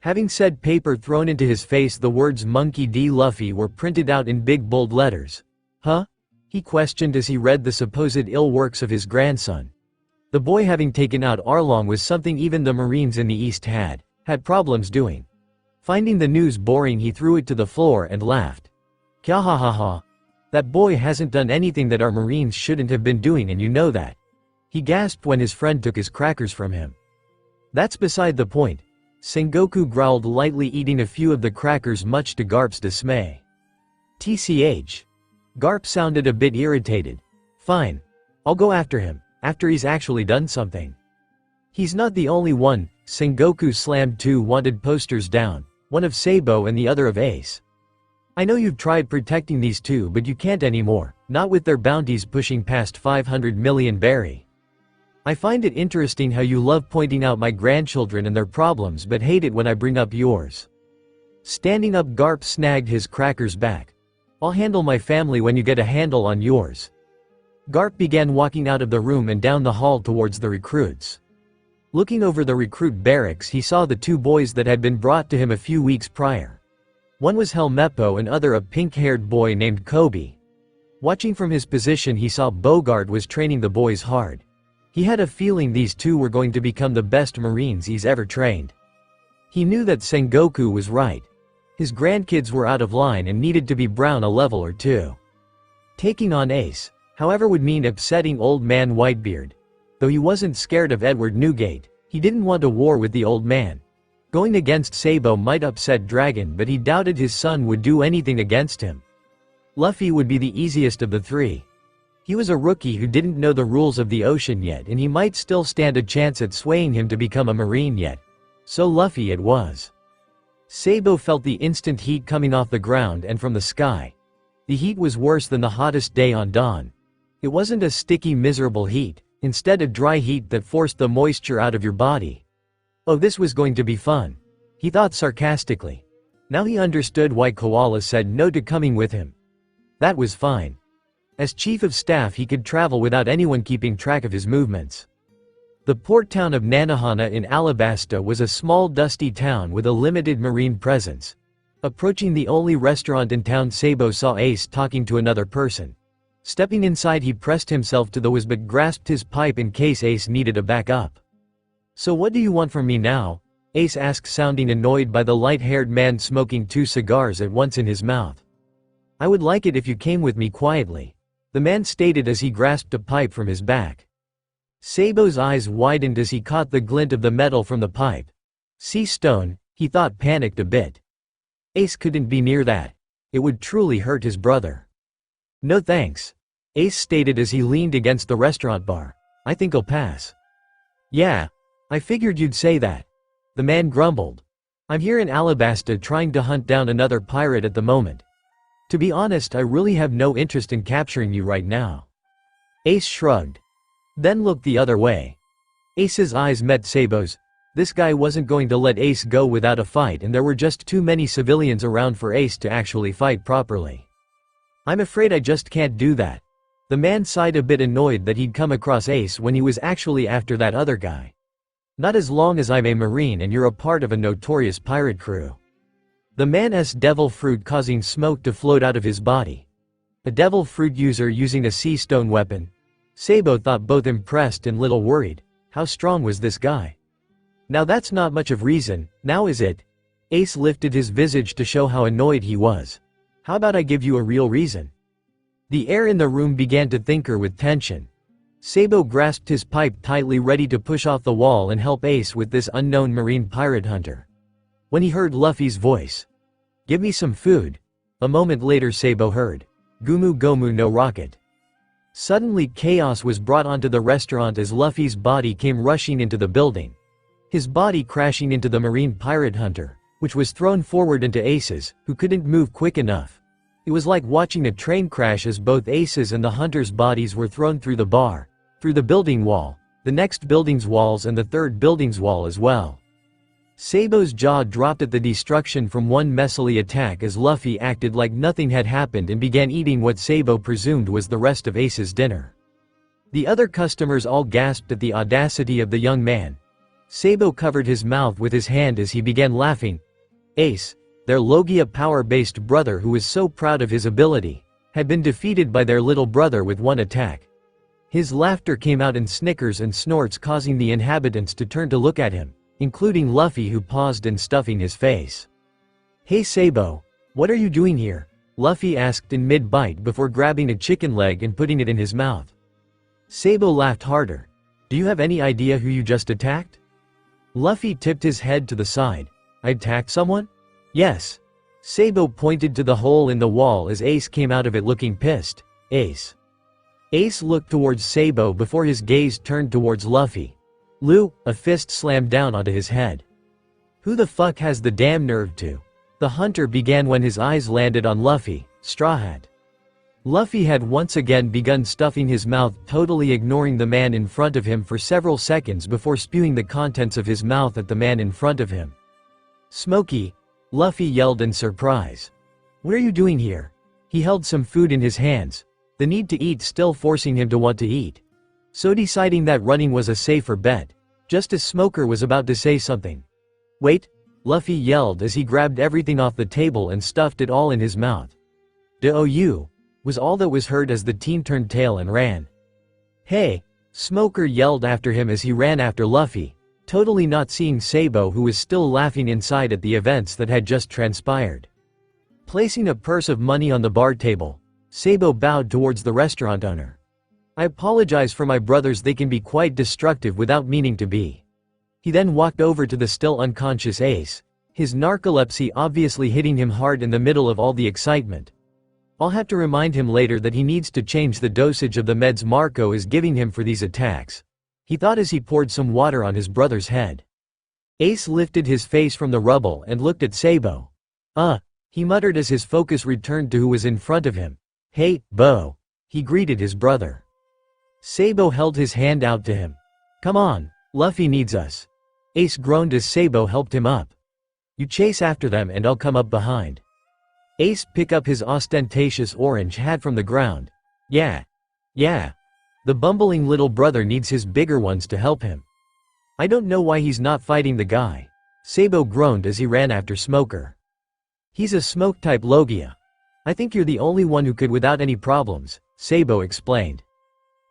Having said paper thrown into his face, the words Monkey D. Luffy were printed out in big bold letters. Huh? He questioned as he read the supposed ill works of his grandson. The boy having taken out Arlong was something even the Marines in the East had problems doing. Finding the news boring, he threw it to the floor and laughed. Kya ha ha ha. That boy hasn't done anything that our Marines shouldn't have been doing and you know that. He gasped when his friend took his crackers from him. That's beside the point. Sengoku growled lightly, eating a few of the crackers much to Garp's dismay. TCH. Garp sounded a bit irritated. Fine. I'll go after him, after he's actually done something. He's not the only one. Sengoku slammed 2 wanted posters down, one of Sabo and the other of Ace. I know you've tried protecting these two but you can't anymore, not with their bounties pushing past 500 million berry. I find it interesting how you love pointing out my grandchildren and their problems but hate it when I bring up yours. Standing up, Garp snagged his crackers back. I'll handle my family when you get a handle on yours. Garp began walking out of the room and down the hall towards the recruits. Looking over the recruit barracks, he saw the 2 boys that had been brought to him a few weeks prior. One was Helmeppo and other a pink-haired boy named Kobe. Watching from his position, he saw Bogart was training the boys hard. He had a feeling these 2 were going to become the best Marines he's ever trained. He knew that Sengoku was right. His grandkids were out of line and needed to be brown a level or 2. Taking on Ace, however, would mean upsetting old man Whitebeard. Though he wasn't scared of Edward Newgate, he didn't want a war with the old man. Going against Sabo might upset Dragon, but he doubted his son would do anything against him. Luffy would be the easiest of the 3. He was a rookie who didn't know the rules of the ocean yet, and he might still stand a chance at swaying him to become a Marine yet. So Luffy it was. Sabo felt the instant heat coming off the ground and from the sky. The heat was worse than the hottest day on Dawn. It wasn't a sticky, miserable heat. Instead, a dry heat that forced the moisture out of your body. Oh, this was going to be fun. He thought sarcastically. Now he understood why Koala said no to coming with him. That was fine. As chief of staff, he could travel without anyone keeping track of his movements. The port town of Nanohana in Alabasta was a small, dusty town with a limited Marine presence. Approaching the only restaurant in town, Sabo saw Ace talking to another person. Stepping inside, he pressed himself to the was but grasped his pipe in case Ace needed a backup. So what do you want from me now? Ace asked, sounding annoyed by the light-haired man smoking 2 cigars at once in his mouth. "I would like it if you came with me quietly," the man stated as he grasped a pipe from his back. Sabo's eyes widened as he caught the glint of the metal from the pipe. Sea stone, he thought, panicked a bit. Ace couldn't be near that. It would truly hurt his brother. "No thanks," Ace stated as he leaned against the restaurant bar. "I think I'll pass." "Yeah, I figured you'd say that," the man grumbled. "I'm here in Alabasta trying to hunt down another pirate at the moment. To be honest, I really have no interest in capturing you right now." Ace shrugged, then looked the other way. Ace's eyes met Sabo's. This guy wasn't going to let Ace go without a fight, and there were just too many civilians around for Ace to actually fight properly. "I'm afraid I just can't do that." The man sighed, a bit annoyed that he'd come across Ace when he was actually after that other guy. "Not as long as I'm a Marine and you're a part of a notorious pirate crew." The man's devil fruit causing smoke to float out of his body. A devil fruit user using a sea stone weapon. Sabo thought, both impressed and little worried. How strong was this guy? Now that's not much of reason, now is it? Ace lifted his visage to show how annoyed he was. "How about I give you a real reason?" The air in the room began to thinker with tension. Sabo grasped his pipe tightly, ready to push off the wall and help Ace with this unknown marine pirate hunter. When he heard Luffy's voice, "Give me some food." A moment later Sabo heard, "Gumu Gomu no rocket." Suddenly chaos was brought onto the restaurant as Luffy's body came rushing into the building. His body crashing into the marine pirate hunter, which was thrown forward into Ace's, who couldn't move quick enough. It was like watching a train crash as both Ace's and the hunter's bodies were thrown through the bar, through the building wall, the next building's walls and the third building's wall as well. Sabo's jaw dropped at the destruction from one messily attack as Luffy acted like nothing had happened and began eating what Sabo presumed was the rest of Ace's dinner. The other customers all gasped at the audacity of the young man. Sabo covered his mouth with his hand as he began laughing. Ace, their logia power-based brother who was so proud of his ability, had been defeated by their little brother with one attack. His laughter came out in snickers and snorts, causing the inhabitants to turn to look at him, including Luffy, who paused and stuffing his face. "Hey Sabo, what are you doing here?" Luffy asked in mid-bite before grabbing a chicken leg and putting it in his mouth. Sabo laughed harder. "Do you have any idea who you just attacked?" Luffy tipped his head to the side. "I attacked someone?" "Yes." Sabo pointed to the hole in the wall as Ace came out of it looking pissed. "Ace." Ace looked towards Sabo before his gaze turned towards Luffy. A fist slammed down onto his head. "Who the fuck has the damn nerve to?" The hunter began when his eyes landed on Luffy, Straw Hat. Luffy had once again begun stuffing his mouth, totally ignoring the man in front of him for several seconds before spewing the contents of his mouth at the man in front of him. "Smokey!" Luffy yelled in surprise. "What are you doing here?" He held some food in his hands, the need to eat still forcing him to want to eat. So deciding that running was a safer bet, just as Smoker was about to say something. "Wait!" Luffy yelled as he grabbed everything off the table and stuffed it all in his mouth. "D-O-U!" was all that was heard as the teen turned tail and ran. "Hey!" Smoker yelled after him as he ran after Luffy, totally not seeing Sabo, who was still laughing inside at the events that had just transpired. Placing a purse of money on the bar table, Sabo bowed towards the restaurant owner. "I apologize for my brothers, they can be quite destructive without meaning to be." He then walked over to the still unconscious Ace, his narcolepsy obviously hitting him hard in the middle of all the excitement. "I'll have to remind him later that he needs to change the dosage of the meds Marco is giving him for these attacks," he thought as he poured some water on his brother's head. Ace lifted his face from the rubble and looked at Sabo. He muttered as his focus returned to who was in front of him. "Hey, Bo," he greeted his brother. Sabo held his hand out to him. "Come on, Luffy needs us." Ace groaned as Sabo helped him up. "You chase after them and I'll come up behind." Ace picked up his ostentatious orange hat from the ground. Yeah. The bumbling little brother needs his bigger ones to help him. "I don't know why he's not fighting the guy," Sabo groaned as he ran after Smoker. "He's a smoke-type logia. I think you're the only one who could without any problems," Sabo explained.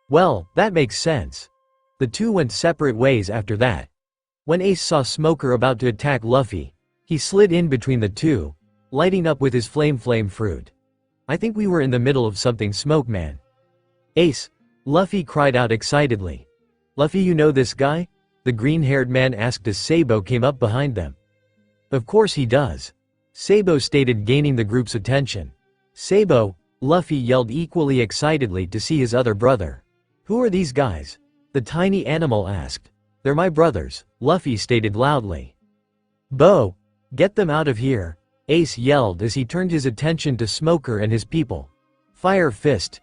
"Well, that makes sense." The two went separate ways after that. When Ace saw Smoker about to attack Luffy, he slid in between the two, lighting up with his flame fruit. I think we were in the middle of something, Smoke Man. Ace, Luffy cried out excitedly. Luffy, you know this guy? The green-haired man asked as Sabo came up behind them. Of course he does. Sabo stated, gaining the group's attention. Sabo, Luffy yelled equally excitedly to see his other brother. Who are these guys? The tiny animal asked. They're my brothers, Luffy stated loudly. Bo, get them out of here, Ace yelled as he turned his attention to Smoker and his people. Fire fist.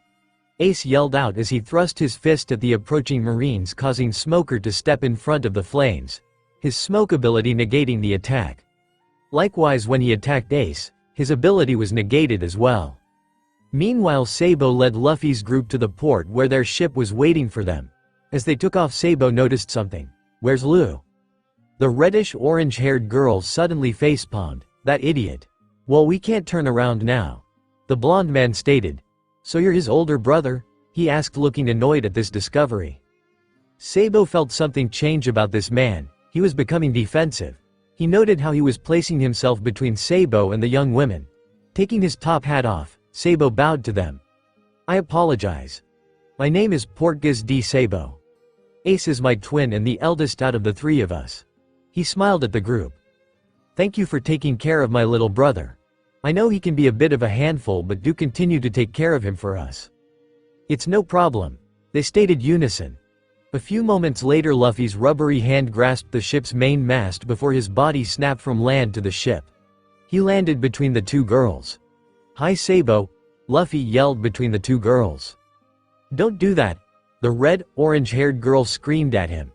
Ace yelled out as he thrust his fist at the approaching Marines, causing Smoker to step in front of the flames, his smoke ability negating the attack. Likewise, when he attacked Ace, his ability was negated as well. Meanwhile, Sabo led Luffy's group to the port where their ship was waiting for them. As they took off, Sabo noticed something. Where's Lu? The reddish-orange-haired girl suddenly facepalmed. That idiot. Well, we can't turn around now. The blonde man stated. So you're his older brother? He asked, looking annoyed at this discovery. Sabo felt something change about this man. He was becoming defensive. He noted how he was placing himself between Sabo and the young women. Taking his top hat off, Sabo bowed to them. I apologize. My name is Portgas D. Sabo. Ace is my twin and the eldest out of the three of us. He smiled at the group. Thank you for taking care of my little brother. I know he can be a bit of a handful, but do continue to take care of him for us. It's no problem, they stated unison. A few moments later, Luffy's rubbery hand grasped the ship's main mast before his body snapped from land to the ship. He landed between the two girls. Hi Sabo, Luffy yelled between the two girls. Don't do that, the red, orange-haired girl screamed at him.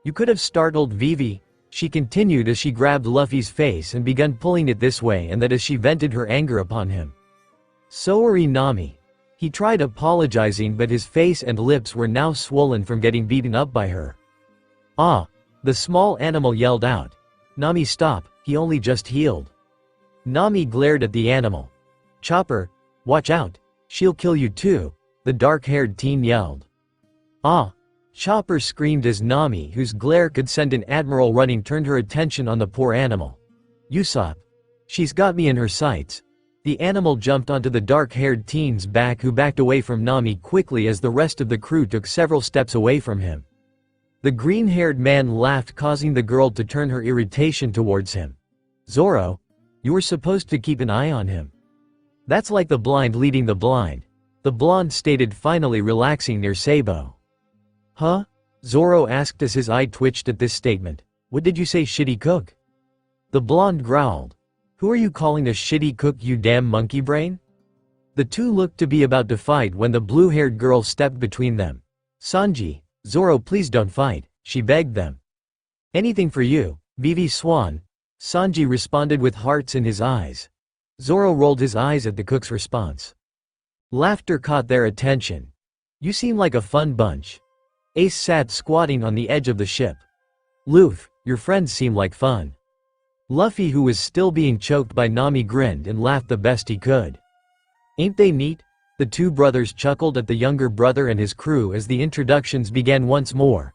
You could have startled Vivi, she continued as she grabbed Luffy's face and began pulling it this way and that as she vented her anger upon him. Sorry Nami. He tried apologizing, but his face and lips were now swollen from getting beaten up by her. Ah! The small animal yelled out. Nami, stop, he only just healed. Nami glared at the animal. Chopper, watch out, she'll kill you too, the dark-haired teen yelled. Ah! Chopper screamed as Nami, whose glare could send an admiral running, turned her attention on the poor animal. Usopp. She's got me in her sights. The animal jumped onto the dark-haired teen's back, who backed away from Nami quickly as the rest of the crew took several steps away from him. The green-haired man laughed, causing the girl to turn her irritation towards him. Zoro, you were supposed to keep an eye on him. That's like the blind leading the blind, the blonde stated, finally relaxing near Sabo. Huh? Zoro asked as his eye twitched at this statement. What did you say, shitty cook? The blonde growled. Who are you calling a shitty cook, you damn monkey brain? The two looked to be about to fight when the blue-haired girl stepped between them. Sanji, Zoro, please don't fight, she begged them. Anything for you, Vivi Swan, Sanji responded with hearts in his eyes. Zoro rolled his eyes at the cook's response. Laughter caught their attention. You seem like a fun bunch. Ace sat squatting on the edge of the ship. Luffy, your friends seem like fun. Luffy, who was still being choked by Nami, grinned and laughed the best he could. Ain't they neat? The two brothers chuckled at the younger brother and his crew as the introductions began once more.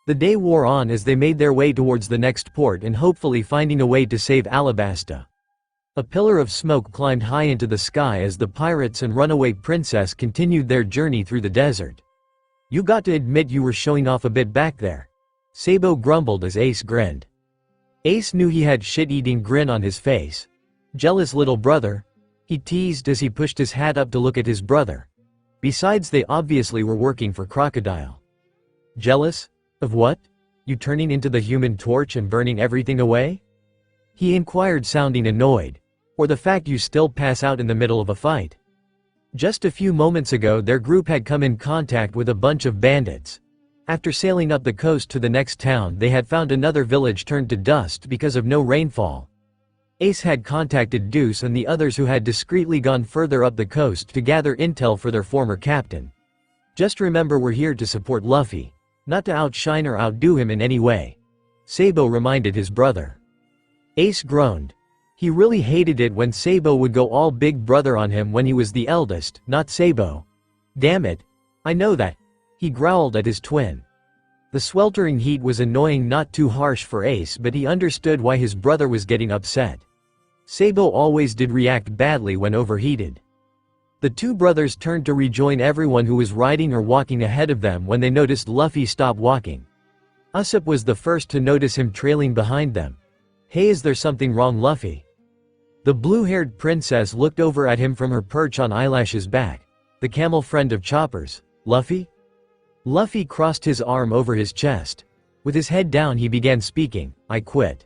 The day wore on as they made their way towards the next port and hopefully finding a way to save Alabasta. A pillar of smoke climbed high into the sky as the pirates and runaway princess continued their journey through the desert. You got to admit you were showing off a bit back there. Sabo grumbled as Ace grinned. Ace knew he had shit-eating grin on his face. Jealous little brother? He teased as he pushed his hat up to look at his brother. Besides, they obviously were working for Crocodile. Jealous? Of what? You turning into the Human Torch and burning everything away? He inquired, sounding annoyed. Or the fact you still pass out in the middle of a fight? Just a few moments ago their group had come in contact with a bunch of bandits. After sailing up the coast to the next town, they had found another village turned to dust because of no rainfall. Ace had contacted Deuce and the others, who had discreetly gone further up the coast to gather intel for their former captain. Just remember, we're here to support Luffy, not to outshine or outdo him in any way, Sabo reminded his brother. Ace groaned. He really hated it when Sabo would go all big brother on him when he was the eldest, not Sabo. Damn it. I know that. He growled at his twin. The sweltering heat was annoying, not too harsh for Ace, but he understood why his brother was getting upset. Sabo always did react badly when overheated. The two brothers turned to rejoin everyone who was riding or walking ahead of them when they noticed Luffy stop walking. Usopp was the first to notice him trailing behind them. "Hey, is there something wrong, Luffy?" The blue-haired princess looked over at him from her perch on Eyelash's back. "The camel friend of Chopper's, Luffy?" Luffy crossed his arm over his chest. With his head down he began speaking, "I quit."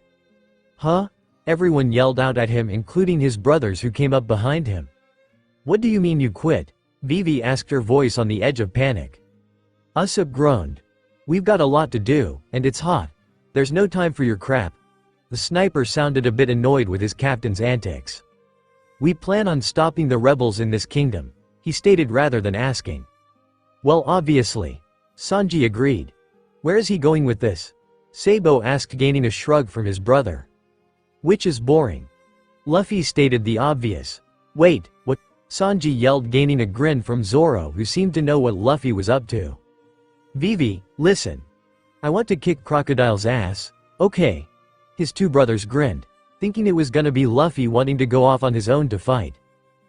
"Huh?" Everyone yelled out at him, including his brothers who came up behind him. "What do you mean you quit?" Vivi asked, her voice on the edge of panic. Usopp groaned. "We've got a lot to do, and it's hot. There's no time for your crap." The sniper sounded a bit annoyed with his captain's antics. "We plan on stopping the rebels in this kingdom," he stated rather than asking. "Well, obviously." Sanji agreed. "Where is he going with this?" Sabo asked, gaining a shrug from his brother. "Which is boring." Luffy stated the obvious. "Wait, what?" Sanji yelled, gaining a grin from Zoro, who seemed to know what Luffy was up to. "Vivi, listen. I want to kick Crocodile's ass, okay?" His two brothers grinned, thinking it was gonna be Luffy wanting to go off on his own to fight.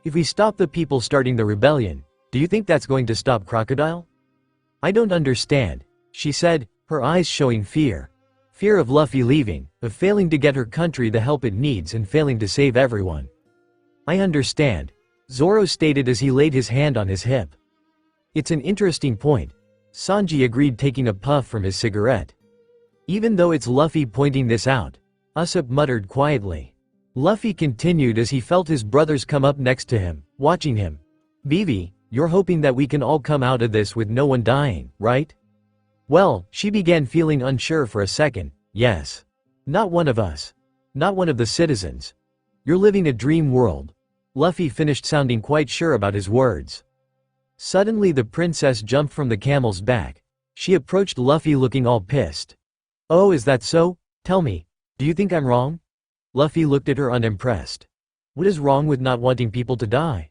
"If we stop the people starting the rebellion, do you think that's going to stop Crocodile?" "I don't understand," she said, her eyes showing fear. Fear of Luffy leaving, of failing to get her country the help it needs, and failing to save everyone. "I understand," Zoro stated as he laid his hand on his hip. "It's an interesting point," Sanji agreed, taking a puff from his cigarette. "Even though it's Luffy pointing this out," Usopp muttered quietly. Luffy continued as he felt his brothers come up next to him, watching him. "Vivi, you're hoping that we can all come out of this with no one dying, right?" "Well," she began, feeling unsure for a second. "Yes. Not one of us. Not one of the citizens. You're living a dream world." Luffy finished, sounding quite sure about his words. Suddenly the princess jumped from the camel's back. She approached Luffy looking all pissed. "Oh, is that so? Tell me, do you think I'm wrong?" Luffy looked at her unimpressed. "What is wrong with not wanting people to die?"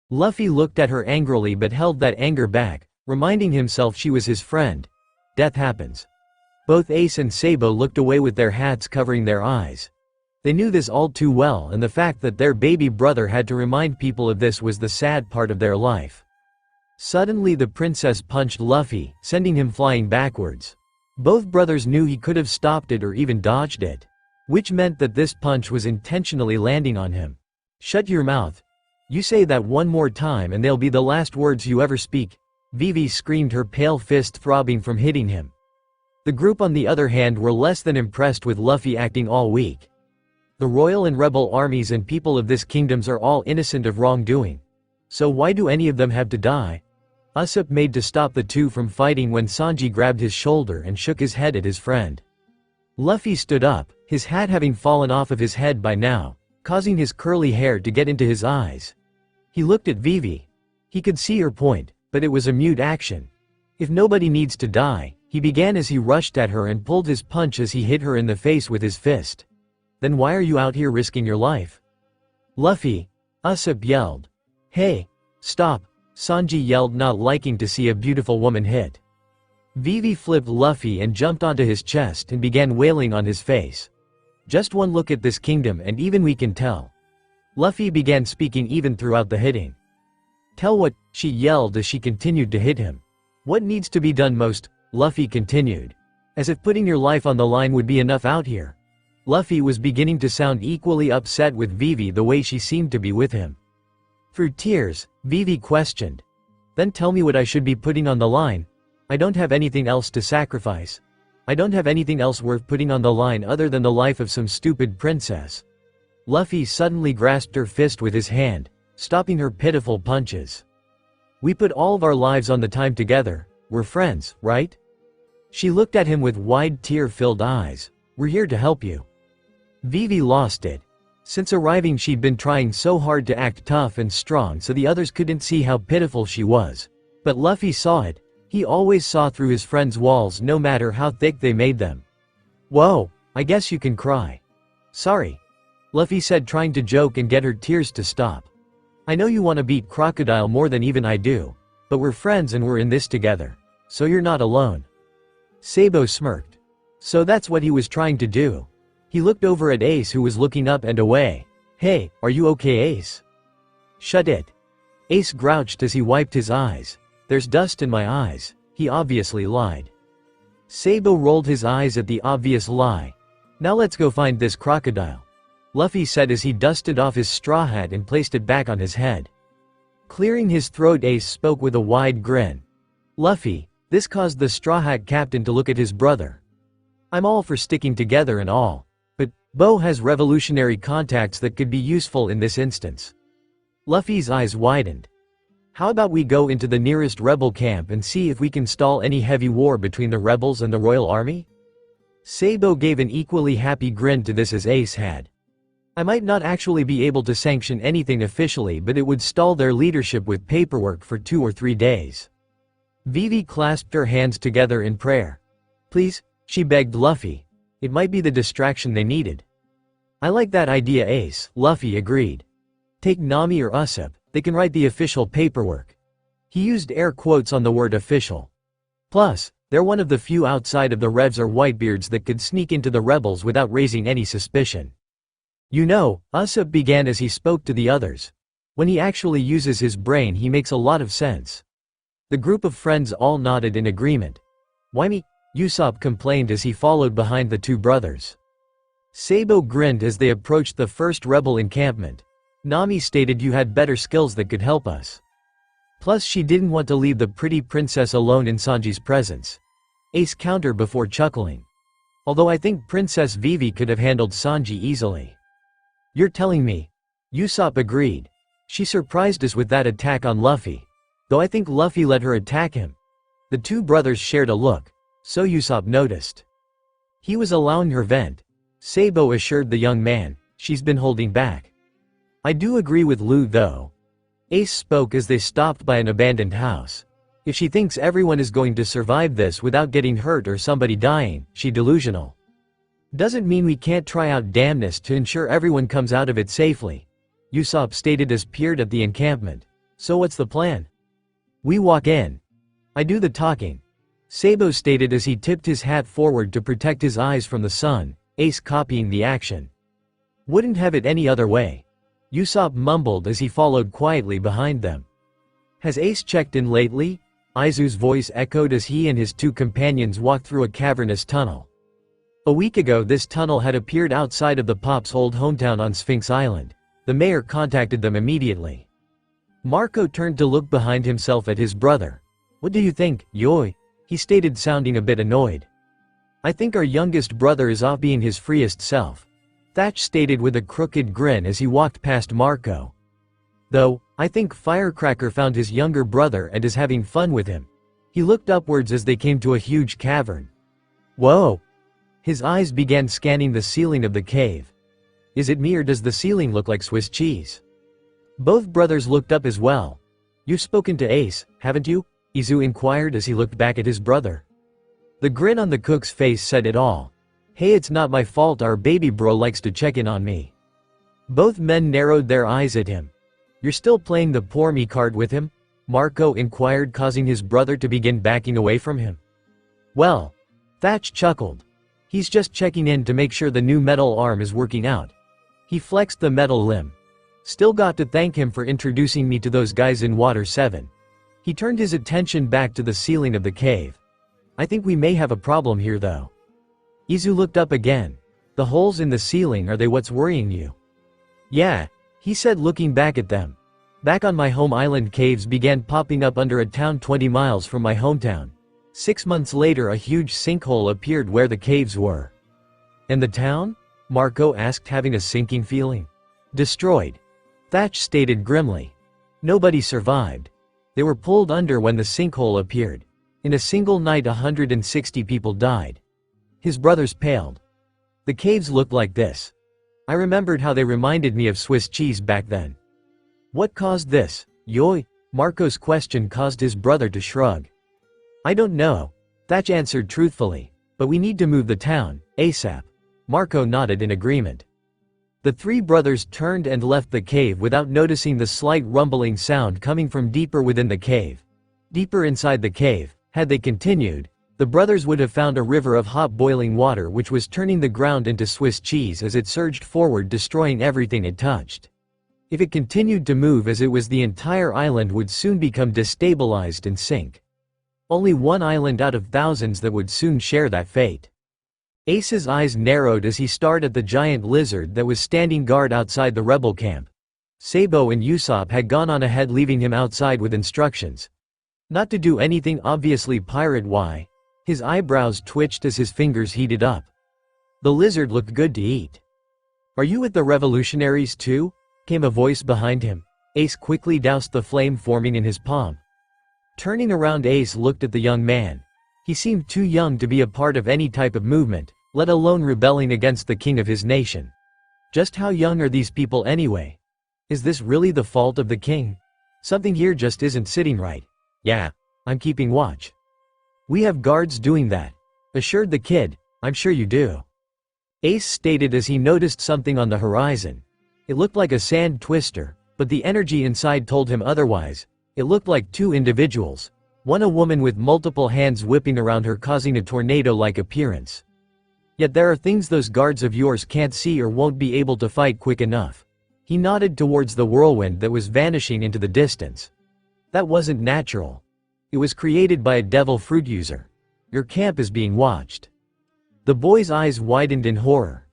Luffy looked at her angrily but held that anger back, reminding himself she was his friend. Death happens. Both Ace and Sabo looked away with their hats covering their eyes. They knew this all too well, and the fact that their baby brother had to remind people of this was the sad part of their life. Suddenly the princess punched Luffy, sending him flying backwards. Both brothers knew he could have stopped it or even dodged it, which meant that this punch was intentionally landing on him. "Shut your mouth. You say that one more time and they'll be the last words you ever speak," Vivi screamed, her pale fist throbbing from hitting him. The group on the other hand were less than impressed with Luffy acting all weak. The royal and rebel armies and people of this kingdoms are all innocent of wrongdoing. So why do any of them have to die? Usopp made to stop the two from fighting when Sanji grabbed his shoulder and shook his head at his friend. Luffy stood up, his hat having fallen off of his head by now, causing his curly hair to get into his eyes. He looked at Vivi. He could see her point, but it was a mute action. "If nobody needs to die," he began as he rushed at her and pulled his punch as he hit her in the face with his fist. "Then why are you out here risking your life?" "Luffy," Usopp yelled. "Hey, stop," Sanji yelled, not liking to see a beautiful woman hit. Vivi flipped Luffy and jumped onto his chest and began wailing on his face. "Just one look at this kingdom and even we can tell." Luffy began speaking even throughout the hitting. "Tell what?" she yelled as she continued to hit him. "What needs to be done most?" Luffy continued. "As if putting your life on the line would be enough out here." Luffy was beginning to sound equally upset with Vivi the way she seemed to be with him. Through tears, Vivi questioned. "Then tell me what I should be putting on the line. I don't have anything else to sacrifice. I don't have anything else worth putting on the line other than the life of some stupid princess." Luffy suddenly grasped her fist with his hand, stopping her pitiful punches. "We put all of our lives on the time together. We're friends, right?" She looked at him with wide tear-filled eyes. "We're here to help you." Vivi lost it. Since arriving she'd been trying so hard to act tough and strong so the others couldn't see how pitiful she was. But Luffy saw it. He always saw through his friends' walls no matter how thick they made them. "Whoa, I guess you can cry." "Sorry," Luffy said, trying to joke and get her tears to stop. "I know you want to beat Crocodile more than even I do. But we're friends and we're in this together. So you're not alone." Sabo smirked. So that's what he was trying to do. He looked over at Ace, who was looking up and away. Hey, are you okay, Ace? Shut it. Ace grouched as he wiped his eyes. There's dust in my eyes. He obviously lied. Sabo rolled his eyes at the obvious lie. Now let's go find this crocodile, Luffy said as he dusted off his straw hat and placed it back on his head. Clearing his throat, Ace spoke with a wide grin. Luffy, this caused the Straw Hat Captain to look at his brother. I'm all for sticking together and all, but Bo has revolutionary contacts that could be useful in this instance. Luffy's eyes widened. How about we go into the nearest rebel camp and see if we can stall any heavy war between the rebels and the royal army? Sabo gave an equally happy grin to this as Ace had. I might not actually be able to sanction anything officially, but it would stall their leadership with paperwork for 2 or 3 days. Vivi clasped her hands together in prayer. Please, she begged Luffy. It might be the distraction they needed. I like that idea, Ace, Luffy agreed. Take Nami or Usopp, they can write the official paperwork. He used air quotes on the word official. Plus, they're one of the few outside of the Revs or Whitebeards that could sneak into the rebels without raising any suspicion. You know, Usopp began as he spoke to the others. When he actually uses his brain, he makes a lot of sense. The group of friends all nodded in agreement. Why me? Usopp complained as he followed behind the 2 brothers. Sabo grinned as they approached the first rebel encampment. Nami stated you had better skills that could help us. Plus she didn't want to leave the pretty princess alone in Sanji's presence. Ace countered before chuckling. Although I think Princess Vivi could have handled Sanji easily. You're telling me? Usopp agreed. She surprised us with that attack on Luffy. Though I think Luffy let her attack him. The 2 brothers shared a look. So Usopp noticed. He was allowing her vent. Sabo assured the young man, she's been holding back. I do agree with Lu though. Ace spoke as they stopped by an abandoned house. If she thinks everyone is going to survive this without getting hurt or somebody dying, she's delusional. Doesn't mean we can't try out damnness to ensure everyone comes out of it safely. Usopp stated as peered at the encampment. So what's the plan? We walk in. I do the talking. Sabo stated as he tipped his hat forward to protect his eyes from the sun, Ace copying the action. Wouldn't have it any other way. Usopp mumbled as he followed quietly behind them. Has Ace checked in lately? Izu's voice echoed as he and his 2 companions walked through a cavernous tunnel. A week ago this tunnel had appeared outside of the Pop's old hometown on Sphinx Island. The mayor contacted them immediately. Marco turned to look behind himself at his brother. What do you think, Yoi? He stated, sounding a bit annoyed. I think our youngest brother is off being his freest self. Thatch stated with a crooked grin as he walked past Marco. Though, I think Firecracker found his younger brother and is having fun with him. He looked upwards as they came to a huge cavern. Whoa! His eyes began scanning the ceiling of the cave. Is it me or does the ceiling look like Swiss cheese? Both brothers looked up as well. You've spoken to Ace, haven't you? Izu inquired as he looked back at his brother. The grin on the cook's face said it all. Hey, it's not my fault our baby bro likes to check in on me. Both men narrowed their eyes at him. You're still playing the poor me card with him? Marco inquired, causing his brother to begin backing away from him. Well, Thatch chuckled. He's just checking in to make sure the new metal arm is working out. He flexed the metal limb. Still got to thank him for introducing me to those guys in Water 7. He turned his attention back to the ceiling of the cave. I think we may have a problem here though. Izu looked up again. The holes in the ceiling, are they what's worrying you? Yeah, he said, looking back at them. Back on my home island, caves began popping up under a town 20 miles from my hometown. 6 months later a huge sinkhole appeared where the caves were. And the town? Marco asked, having a sinking feeling. Destroyed. Thatch stated grimly. Nobody survived. They were pulled under when the sinkhole appeared. In a single night 160 people died. His brothers paled. The caves looked like this. I remembered how they reminded me of Swiss cheese back then. What caused this, Yoi? Marco's question caused his brother to shrug. I don't know. Thatch answered truthfully. But we need to move the town, ASAP. Marco nodded in agreement. The 3 brothers turned and left the cave without noticing the slight rumbling sound coming from deeper within the cave. Deeper inside the cave, had they continued, The brothers would have found a river of hot boiling water which was turning the ground into Swiss cheese as it surged forward, destroying everything it touched. If it continued to move as it was, the entire island would soon become destabilized and sink. Only one island out of thousands that would soon share that fate. Ace's eyes narrowed as he stared at the giant lizard that was standing guard outside the rebel camp. Sabo and Usopp had gone on ahead, leaving him outside with instructions. Not to do anything obviously pirate-y. His eyebrows twitched as his fingers heated up. The lizard looked good to eat. "Are you with the revolutionaries too?" came a voice behind him. Ace quickly doused the flame forming in his palm. Turning around, Ace looked at the young man. He seemed too young to be a part of any type of movement, let alone rebelling against the king of his nation. Just how young are these people anyway? Is this really the fault of the king? Something here just isn't sitting right. "Yeah, I'm keeping watch." "We have guards doing that," assured the kid. "I'm sure you do," Ace stated as he noticed something on the horizon. It looked like a sand twister, but the energy inside told him otherwise. It looked like two individuals. One a woman with multiple hands whipping around her, causing a tornado-like appearance. "Yet there are things those guards of yours can't see or won't be able to fight quick enough." He nodded towards the whirlwind that was vanishing into the distance. "That wasn't natural. It was created by a devil fruit user. Your camp is being watched." The boy's eyes widened in horror.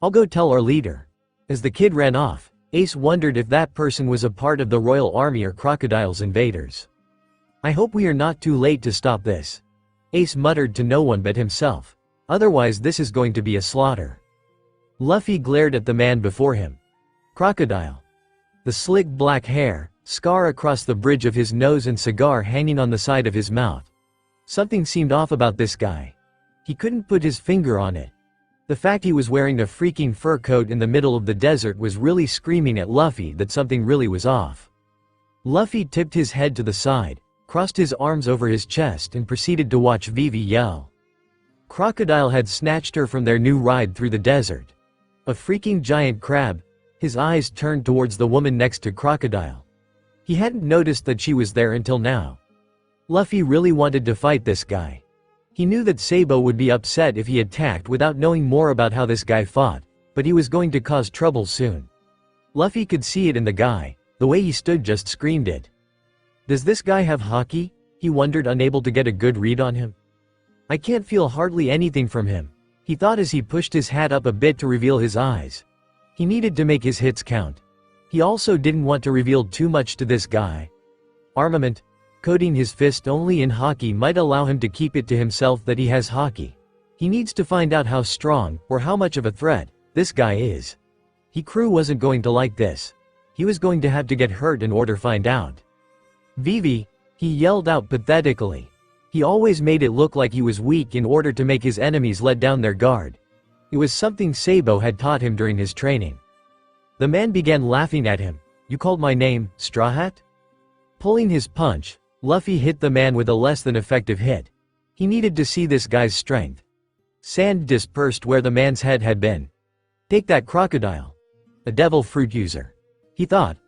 "I'll go tell our leader." As the kid ran off, Ace wondered if that person was a part of the royal army or Crocodile's invaders. "I hope we are not too late to stop this," Ace muttered to no one but himself. "Otherwise this is going to be a slaughter." Luffy glared at the man before him. Crocodile. The slick black hair, scar across the bridge of his nose and cigar hanging on the side of his mouth. Something seemed off about this guy. He couldn't put his finger on it. The fact he was wearing a freaking fur coat in the middle of the desert was really screaming at Luffy that something really was off. Luffy tipped his head to the side, crossed his arms over his chest and proceeded to watch Vivi yell. Crocodile had snatched her from their new ride through the desert. A freaking giant crab. His eyes turned towards the woman next to Crocodile. He hadn't noticed that she was there until now. Luffy really wanted to fight this guy. He knew that Sabo would be upset if he attacked without knowing more about how this guy fought, but he was going to cause trouble soon. Luffy could see it in the guy. The way he stood just screamed it. "Does this guy have haki?" he wondered, unable to get a good read on him. "I can't feel hardly anything from him," he thought as he pushed his hat up a bit to reveal his eyes. He needed to make his hits count. He also didn't want to reveal too much to this guy. Armament. Coating his fist only in haki might allow him to keep it to himself that he has haki. He needs to find out how strong, or how much of a threat, this guy is. Crew wasn't going to like this. He was going to have to get hurt in order to find out. "Vivi," he yelled out pathetically. He always made it look like he was weak in order to make his enemies let down their guard. It was something Sabo had taught him during his training. The man began laughing at him. "You called my name, Straw Hat?" Pulling his punch, Luffy hit the man with a less than effective hit. He needed to see this guy's strength. Sand dispersed where the man's head had been. "Take that, Crocodile. A devil fruit user," he thought.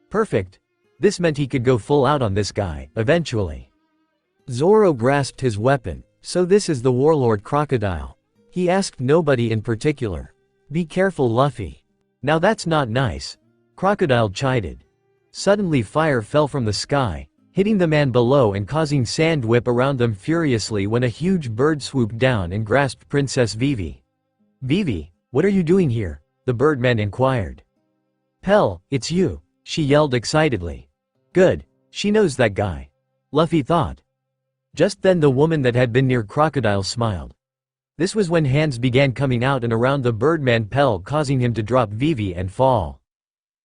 Perfect. This meant he could go full out on this guy, eventually. Zoro grasped his weapon. "So this is the warlord Crocodile?" He asked nobody in particular. "Be careful, Luffy." "Now that's not nice," Crocodile chided. Suddenly fire fell from the sky, hitting the man below and causing sand whip around them furiously when a huge bird swooped down and grasped Princess Vivi. "Vivi, what are you doing here?" the birdman inquired. "Pell, it's you," she yelled excitedly. "Good, she knows that guy," Luffy thought. Just then the woman that had been near Crocodile smiled. This was when hands began coming out and around the birdman Pell, causing him to drop Vivi and fall.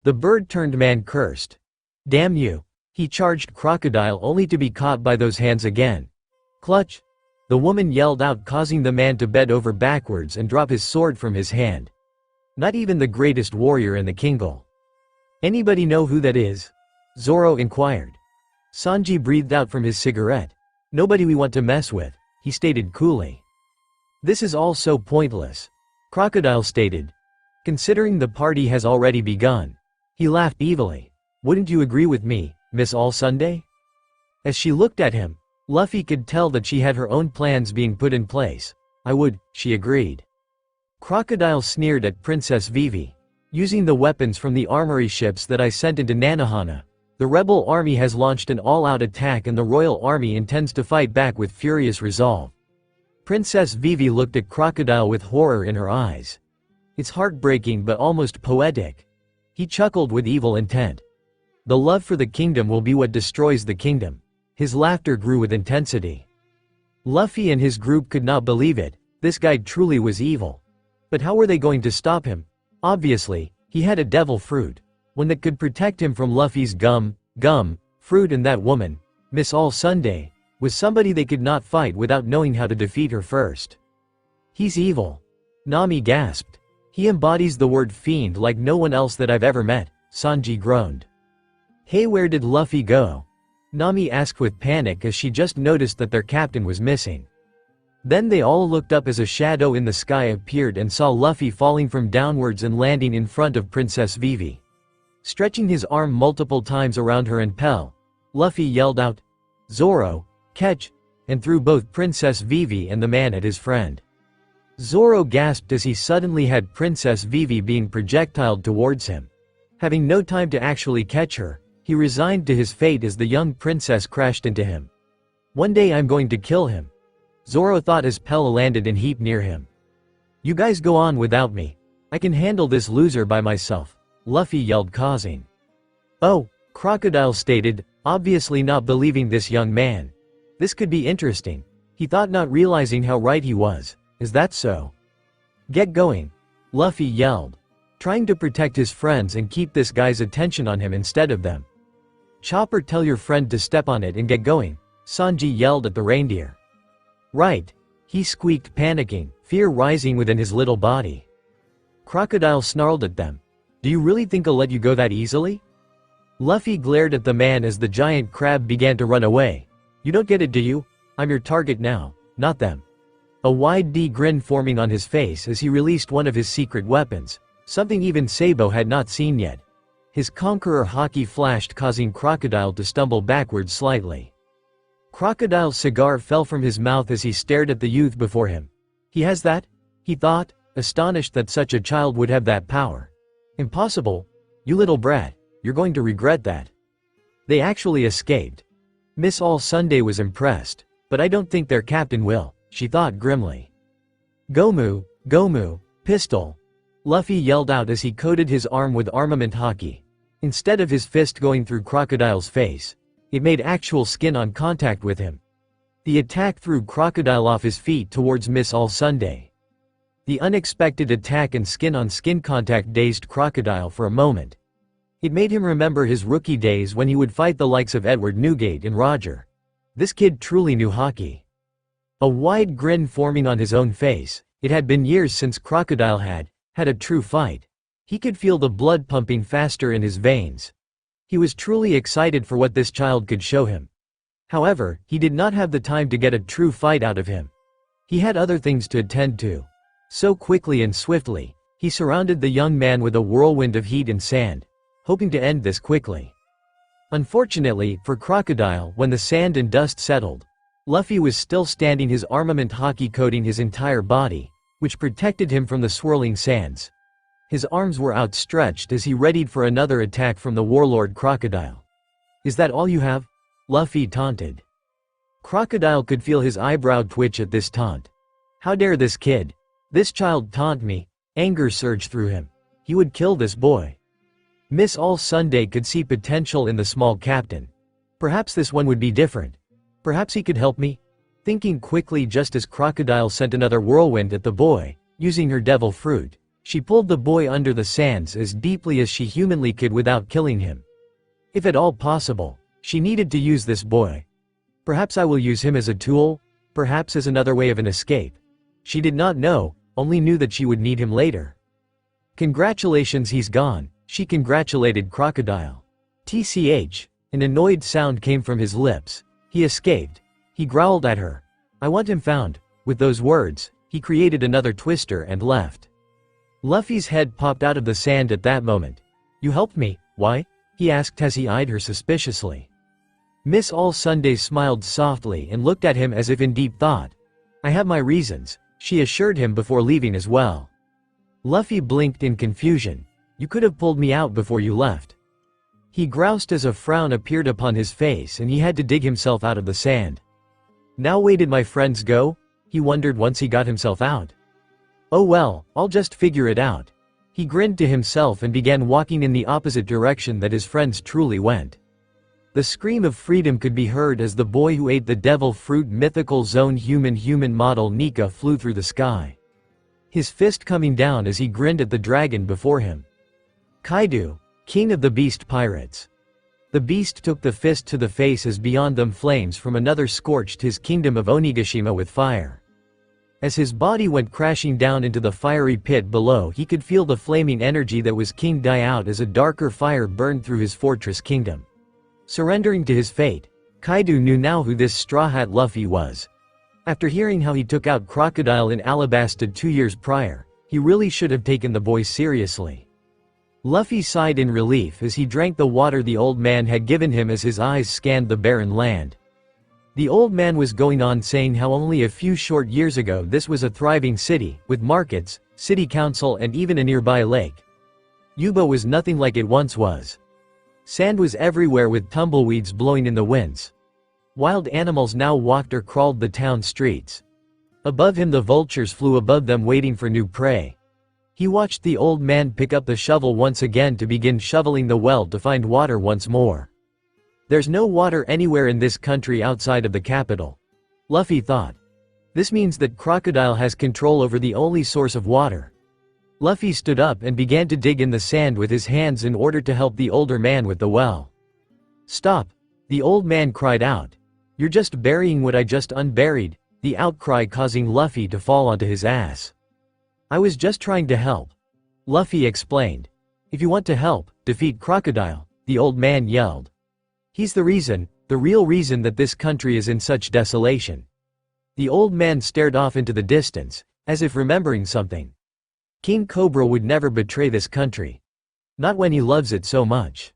The bird-turned man cursed. "Damn you." He charged Crocodile only to be caught by those hands again. "Clutch!" the woman yelled out, causing the man to bend over backwards and drop his sword from his hand. Not even the greatest warrior in the Kingle. "Anybody know who that is?" Zoro inquired. Sanji breathed out from his cigarette. "Nobody we want to mess with," he stated coolly. "This is all so pointless," Crocodile stated. "Considering the party has already begun." He laughed evilly. "Wouldn't you agree with me, Miss All Sunday?" As she looked at him, Luffy could tell that she had her own plans being put in place. I would, she agreed. Crocodile sneered at Princess Vivi. Using the weapons from the armory ships that I sent into Nanohana, the rebel army has launched an all-out attack and the royal army intends to fight back with furious resolve. Princess Vivi looked at Crocodile with horror in her eyes. It's heartbreaking but almost poetic. He chuckled with evil intent. The love for the kingdom will be what destroys the kingdom. His laughter grew with intensity. Luffy and his group could not believe it. This guy truly was evil. But how were they going to stop him? Obviously, he had a devil fruit, one that could protect him from Luffy's gum, fruit, and that woman, Miss All Sunday, was somebody they could not fight without knowing how to defeat her first. He's evil. Nami gasped. He embodies the word fiend like no one else that I've ever met, Sanji groaned. Hey, where did Luffy go? Nami asked with panic as she just noticed that their captain was missing. Then they all looked up as a shadow in the sky appeared and saw Luffy falling from downwards and landing in front of Princess Vivi. Stretching his arm multiple times around her and Pell, Luffy yelled out, Zoro, catch, and threw both Princess Vivi and the man at his friend. Zoro gasped as he suddenly had Princess Vivi being projectiled towards him. Having no time to actually catch her, he resigned to his fate as the young princess crashed into him. One day I'm going to kill him, Zoro thought as Pell landed in heap near him. You guys go on without me. I can handle this loser by myself, Luffy yelled causing. Oh, Crocodile stated, obviously not believing this young man. This could be interesting, he thought, not realizing how right he was. Is that so? Get going, Luffy yelled, trying to protect his friends and keep this guy's attention on him instead of them. Chopper, tell your friend to step on it and get going, Sanji yelled at the reindeer. Right, he squeaked, panicking, fear rising within his little body. Crocodile snarled at them. Do you really think I'll let you go that easily? Luffy glared at the man as the giant crab began to run away. You don't get it, do you? I'm your target now, not them. A wide D grin forming on his face as he released one of his secret weapons, something even Sabo had not seen yet. His Conqueror Haki flashed, causing Crocodile to stumble backwards slightly. Crocodile's cigar fell from his mouth as he stared at the youth before him. He has that? He thought, astonished that such a child would have that power. Impossible. You little brat, you're going to regret that. They actually escaped. Miss All Sunday was impressed, but I don't think their captain will, she thought grimly. Gomu, pistol. Luffy yelled out as he coated his arm with armament Haki. Instead of his fist going through Crocodile's face, it made actual skin-on contact with him. The attack threw Crocodile off his feet towards Miss All Sunday. The unexpected attack and skin-on-skin contact dazed Crocodile for a moment. It made him remember his rookie days when he would fight the likes of Edward Newgate and Roger. This kid truly knew Haki. A wide grin forming on his own face. It had been years since Crocodile had a true fight. He could feel the blood pumping faster in his veins. He was truly excited for what this child could show him. However, he did not have the time to get a true fight out of him. He had other things to attend to. So quickly and swiftly, he surrounded the young man with a whirlwind of heat and sand, hoping to end this quickly. Unfortunately, for Crocodile, when the sand and dust settled, Luffy was still standing, his armament Haki coating his entire body, which protected him from the swirling sands. His arms were outstretched as he readied for another attack from the warlord Crocodile. Is that all you have? Luffy taunted. Crocodile could feel his eyebrow twitch at this taunt. How dare this kid? This child taunt me? Anger surged through him. He would kill this boy. Miss All Sunday could see potential in the small captain. Perhaps this one would be different. Perhaps he could help me? Thinking quickly just as Crocodile sent another whirlwind at the boy, using her devil fruit, she pulled the boy under the sands as deeply as she humanly could without killing him. If at all possible, she needed to use this boy. Perhaps I will use him as a tool, perhaps as another way of an escape. She did not know, only knew that she would need him later. Congratulations, he's gone, she congratulated Crocodile. TCH, an annoyed sound came from his lips. He escaped. He growled at her. I want him found. With those words, he created another twister and left. Luffy's head popped out of the sand at that moment. You helped me, why? He asked as he eyed her suspiciously. Miss All Sunday smiled softly and looked at him as if in deep thought. I have my reasons, she assured him before leaving as well. Luffy blinked in confusion. You could have pulled me out before you left. He groused as a frown appeared upon his face and he had to dig himself out of the sand. Now where did my friends go? He wondered once he got himself out. Oh well, I'll just figure it out. He grinned to himself and began walking in the opposite direction that his friends truly went. The scream of freedom could be heard as the boy who ate the devil fruit mythical zone human model Nika flew through the sky. His fist coming down as he grinned at the dragon before him. Kaido, king of the beast pirates. The beast took the fist to the face as beyond them flames from another scorched his kingdom of Onigashima with fire. As his body went crashing down into the fiery pit below, he could feel the flaming energy that was king die out as a darker fire burned through his fortress kingdom. Surrendering to his fate, Kaido knew now who this Straw Hat Luffy was. After hearing how he took out Crocodile in Alabasta 2 years prior, he really should have taken the boy seriously. Luffy sighed in relief as he drank the water the old man had given him as his eyes scanned the barren land. The old man was going on saying how only a few short years ago this was a thriving city, with markets, city council and even a nearby lake. Yuba was nothing like it once was. Sand was everywhere with tumbleweeds blowing in the winds. Wild animals now walked or crawled the town streets. Above him the vultures flew above them waiting for new prey. He watched the old man pick up the shovel once again to begin shoveling the well to find water once more. There's no water anywhere in this country outside of the capital. Luffy thought. This means that Crocodile has control over the only source of water. Luffy stood up and began to dig in the sand with his hands in order to help the older man with the well. Stop! The old man cried out. You're just burying what I just unburied, the outcry causing Luffy to fall onto his ass. I was just trying to help. Luffy explained. If you want to help, defeat Crocodile, the old man yelled. He's the reason, the real reason that this country is in such desolation. The old man stared off into the distance, as if remembering something. King Cobra would never betray this country. Not when he loves it so much.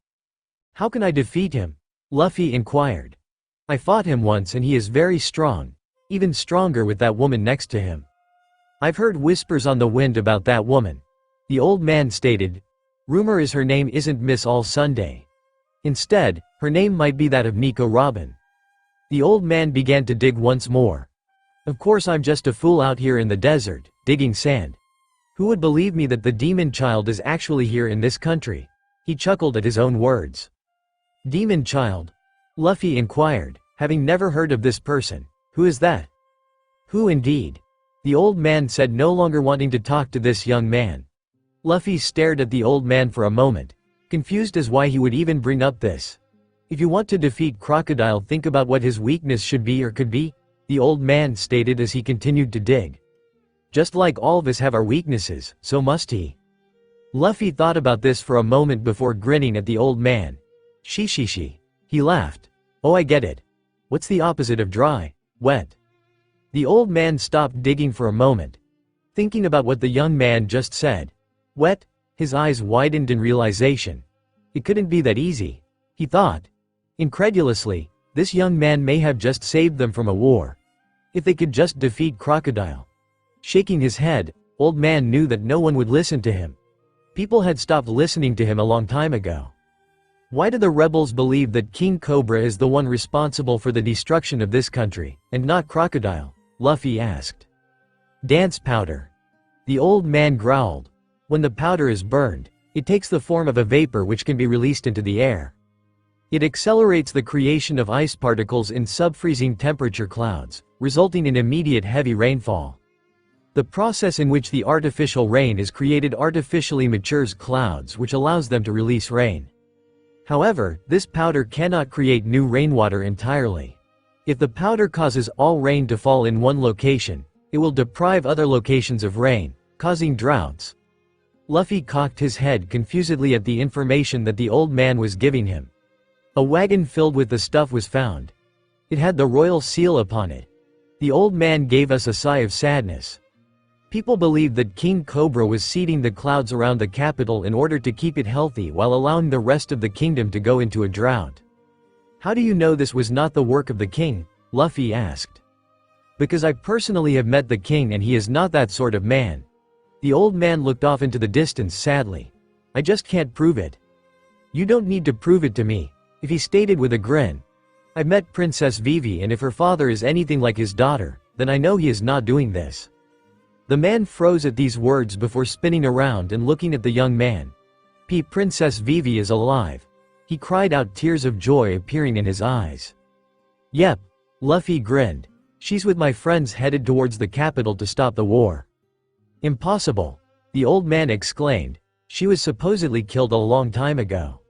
How can I defeat him? Luffy inquired. I fought him once and he is very strong, even stronger with that woman next to him. I've heard whispers on the wind about that woman. The old man stated. Rumor is her name isn't Miss All Sunday. Instead, her name might be that of Nico Robin. The old man began to dig once more. Of course I'm just a fool out here in the desert, digging sand. Who would believe me that the demon child is actually here in this country? He chuckled at his own words. Demon child? Luffy inquired, having never heard of this person. Who is that? Who indeed? The old man said, no longer wanting to talk to this young man. Luffy stared at the old man for a moment, confused as why he would even bring up this. If you want to defeat Crocodile, think about what his weakness should be or could be, the old man stated as he continued to dig. Just like all of us have our weaknesses, so must he. Luffy thought about this for a moment before grinning at the old man. She. He laughed. Oh, I get it. What's the opposite of dry? Wet. The old man stopped digging for a moment, thinking about what the young man just said. Wet? His eyes widened in realization. It couldn't be that easy, he thought. Incredulously, this young man may have just saved them from a war. If they could just defeat Crocodile. Shaking his head, old man knew that no one would listen to him. People had stopped listening to him a long time ago. Why do the rebels believe that King Cobra is the one responsible for the destruction of this country, and not Crocodile? Luffy asked. Dance powder. The old man growled. When the powder is burned, it takes the form of a vapor which can be released into the air. It accelerates the creation of ice particles in sub-freezing temperature clouds, resulting in immediate heavy rainfall. The process in which the artificial rain is created artificially matures clouds, which allows them to release rain. However, this powder cannot create new rainwater entirely. If the powder causes all rain to fall in one location, it will deprive other locations of rain, causing droughts. Luffy cocked his head confusedly at the information that the old man was giving him. A wagon filled with the stuff was found. It had the royal seal upon it. The old man gave us a sigh of sadness. People believed that King Cobra was seeding the clouds around the capital in order to keep it healthy while allowing the rest of the kingdom to go into a drought. How do you know this was not the work of the king? Luffy asked. Because I personally have met the king and he is not that sort of man. The old man looked off into the distance sadly. I just can't prove it. You don't need to prove it to me, if he stated with a grin. I've met Princess Vivi and if her father is anything like his daughter, then I know he is not doing this. The man froze at these words before spinning around and looking at the young man. Princess Vivi is alive. He cried out, tears of joy appearing in his eyes. Yep. Luffy grinned. She's with my friends headed towards the capital to stop the war. Impossible. The old man exclaimed. She was supposedly killed a long time ago.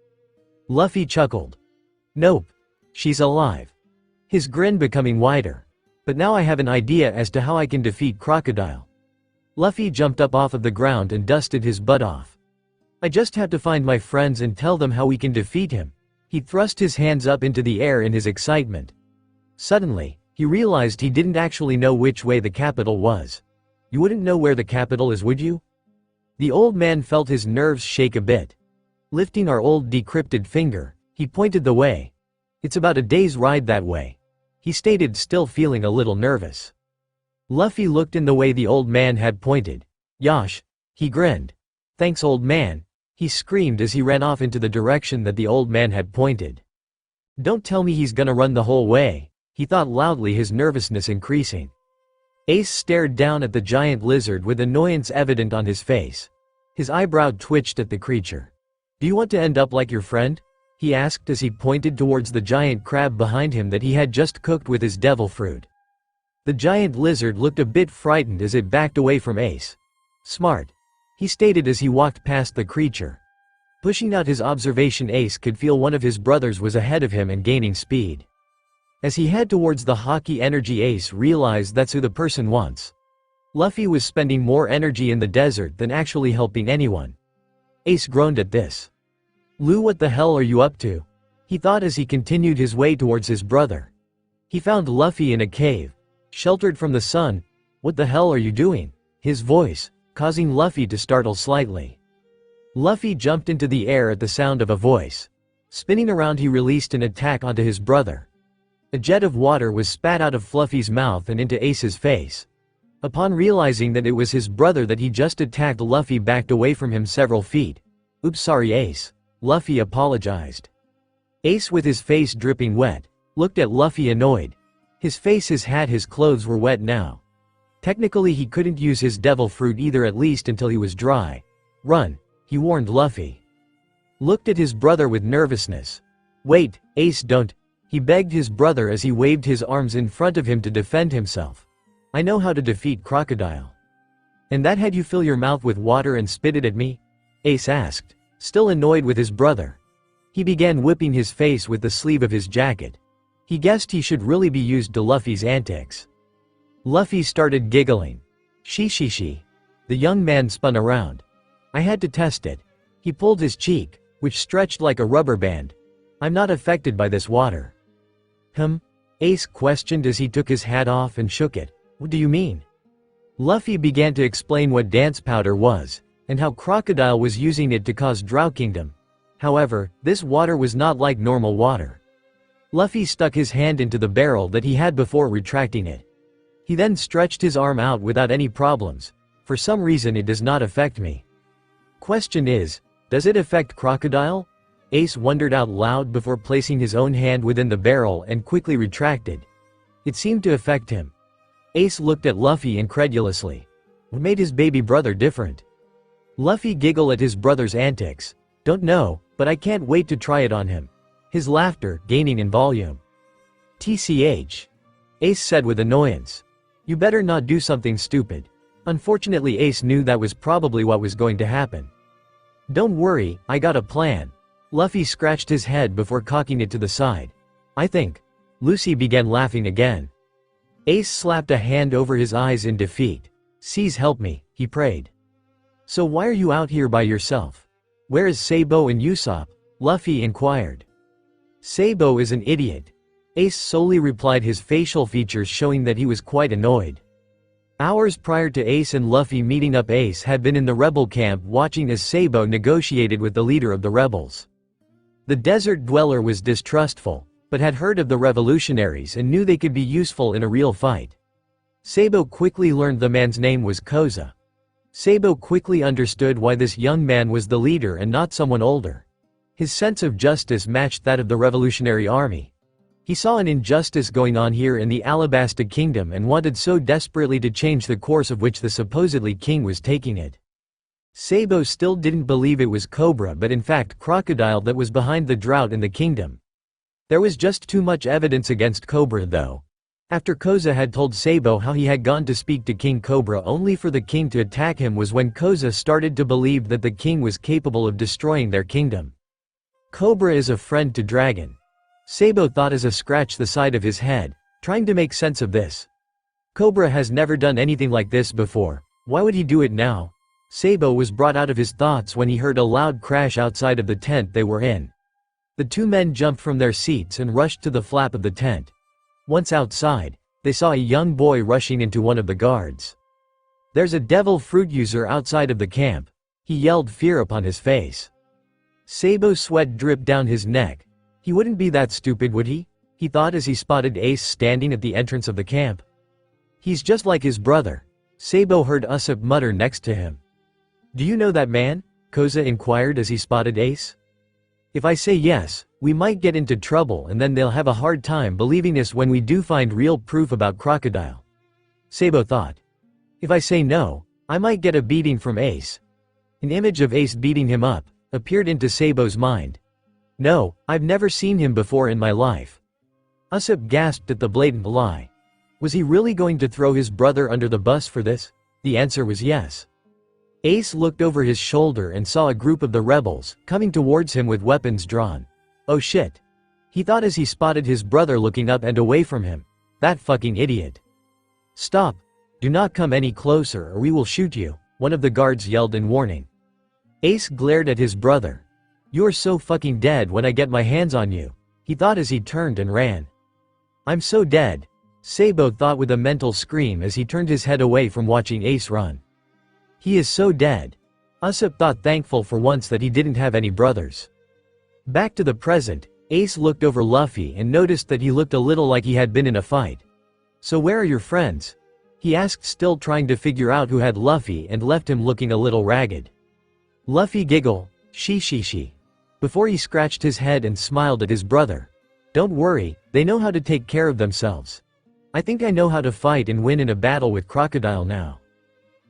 Luffy chuckled. Nope. She's alive. His grin becoming wider. But now I have an idea as to how I can defeat Crocodile. Luffy jumped up off of the ground and dusted his butt off. I just have to find my friends and tell them how we can defeat him. He thrust his hands up into the air in his excitement. Suddenly, he realized he didn't actually know which way the capital was. You wouldn't know where the capital is, would you? The old man felt his nerves shake a bit. Lifting our old decrypted finger, he pointed the way. It's about a day's ride that way. He stated, still feeling a little nervous. Luffy looked in the way the old man had pointed. Yosh. He grinned. Thanks, old man, he screamed as he ran off into the direction that the old man had pointed. Don't tell me he's gonna run the whole way, he thought loudly, his nervousness increasing. Ace stared down at the giant lizard with annoyance evident on his face. His eyebrow twitched at the creature. Do you want to end up like your friend? He asked as he pointed towards the giant crab behind him that he had just cooked with his devil fruit. The giant lizard looked a bit frightened as it backed away from Ace. Smart, he stated as he walked past the creature. Pushing out his observation, Ace could feel one of his brothers was ahead of him and gaining speed. As he headed towards the hockey energy, Ace realized that's who the person wants. Luffy was spending more energy in the desert than actually helping anyone. Ace groaned at this. Lu, what the hell are you up to? He thought as he continued his way towards his brother. He found Luffy in a cave, sheltered from the sun. What the hell are you doing? His voice, causing Luffy to startle slightly. Luffy jumped into the air at the sound of a voice. Spinning around, he released an attack onto his brother. A jet of water was spat out of Fluffy's mouth and into Ace's face. Upon realizing that it was his brother that he just attacked, Luffy backed away from him several feet. Oops, sorry Ace. Luffy apologized. Ace, with his face dripping wet, looked at Luffy annoyed. His face, his hat, his clothes were wet now. Technically he couldn't use his devil fruit either, at least until he was dry. Run, he warned Luffy. Looked at his brother with nervousness. Wait, Ace, don't, he begged his brother as he waved his arms in front of him to defend himself. I know how to defeat Crocodile. And that had you fill your mouth with water and spit it at me? Ace asked, still annoyed with his brother. He began whipping his face with the sleeve of his jacket. He guessed he should really be used to Luffy's antics. Luffy started giggling. She. The young man spun around. I had to test it. He pulled his cheek, which stretched like a rubber band. I'm not affected by this water. Ace questioned as he took his hat off and shook it. What do you mean? Luffy began to explain what dance powder was, and how Crocodile was using it to cause Drow Kingdom. However, this water was not like normal water. Luffy stuck his hand into the barrel that he had before retracting it. He then stretched his arm out without any problems. For some reason it does not affect me. Question is, does it affect Crocodile? Ace wondered out loud before placing his own hand within the barrel and quickly retracted. It seemed to affect him. Ace looked at Luffy incredulously. What made his baby brother different? Luffy giggled at his brother's antics. Don't know, but I can't wait to try it on him. His laughter gaining in volume. TCH. Ace said with annoyance. You better not do something stupid. Unfortunately, Ace knew that was probably what was going to happen. Don't worry, I got a plan. Luffy scratched his head before cocking it to the side. I think. Lucy began laughing again. Ace slapped a hand over his eyes in defeat. Please help me, he prayed. So why are you out here by yourself? Where is Sabo and Usopp? Luffy inquired. Sabo is an idiot. Ace solely replied, his facial features showing that he was quite annoyed. Hours prior to Ace and Luffy meeting up, Ace had been in the rebel camp watching as Sabo negotiated with the leader of the rebels. The desert dweller was distrustful, but had heard of the revolutionaries and knew they could be useful in a real fight. Sabo quickly learned the man's name was Koza. Sabo quickly understood why this young man was the leader and not someone older. His sense of justice matched that of the Revolutionary Army. He saw an injustice going on here in the Alabasta Kingdom and wanted so desperately to change the course of which the supposedly king was taking it. Sabo still didn't believe it was Cobra but in fact Crocodile that was behind the drought in the kingdom. There was just too much evidence against Cobra though. After Koza had told Sabo how he had gone to speak to King Cobra only for the king to attack him was when Koza started to believe that the king was capable of destroying their kingdom. Cobra is a friend to Dragon. Sabo thought as a scratch the side of his head, trying to make sense of this. Cobra has never done anything like this before, why would he do it now? Sabo was brought out of his thoughts when he heard a loud crash outside of the tent they were in. The two men jumped from their seats and rushed to the flap of the tent. Once outside, they saw a young boy rushing into one of the guards. "There's a devil fruit user outside of the camp," he yelled, fear upon his face. Sabo's sweat dripped down his neck. He wouldn't be that stupid, would he? He thought as he spotted Ace standing at the entrance of the camp. He's just like his brother. Sabo heard Usopp mutter next to him. "Do you know that man?" Koza inquired as he spotted Ace. "If I say yes, we might get into trouble and then they'll have a hard time believing us when we do find real proof about Crocodile." Sabo thought. "If I say no, I might get a beating from Ace." An image of Ace beating him up appeared into Sabo's mind. "No, I've never seen him before in my life." Usopp gasped at the blatant lie. Was he really going to throw his brother under the bus for this? The answer was yes. Ace looked over his shoulder and saw a group of the rebels coming towards him with weapons drawn. Oh shit. He thought as he spotted his brother looking up and away from him. That fucking idiot. "Stop. Do not come any closer or we will shoot you," one of the guards yelled in warning. Ace glared at his brother. "You're so fucking dead when I get my hands on you," he thought as he turned and ran. "I'm so dead," Sabo thought with a mental scream as he turned his head away from watching Ace run. He is so dead. Usopp thought, thankful for once that he didn't have any brothers. Back to the present, Ace looked over Luffy and noticed that he looked a little like he had been in a fight. "So where are your friends?" he asked, still trying to figure out who had Luffy and left him looking a little ragged. Luffy giggled, she, before he scratched his head and smiled at his brother. "Don't worry, they know how to take care of themselves. I think I know how to fight and win in a battle with Crocodile now."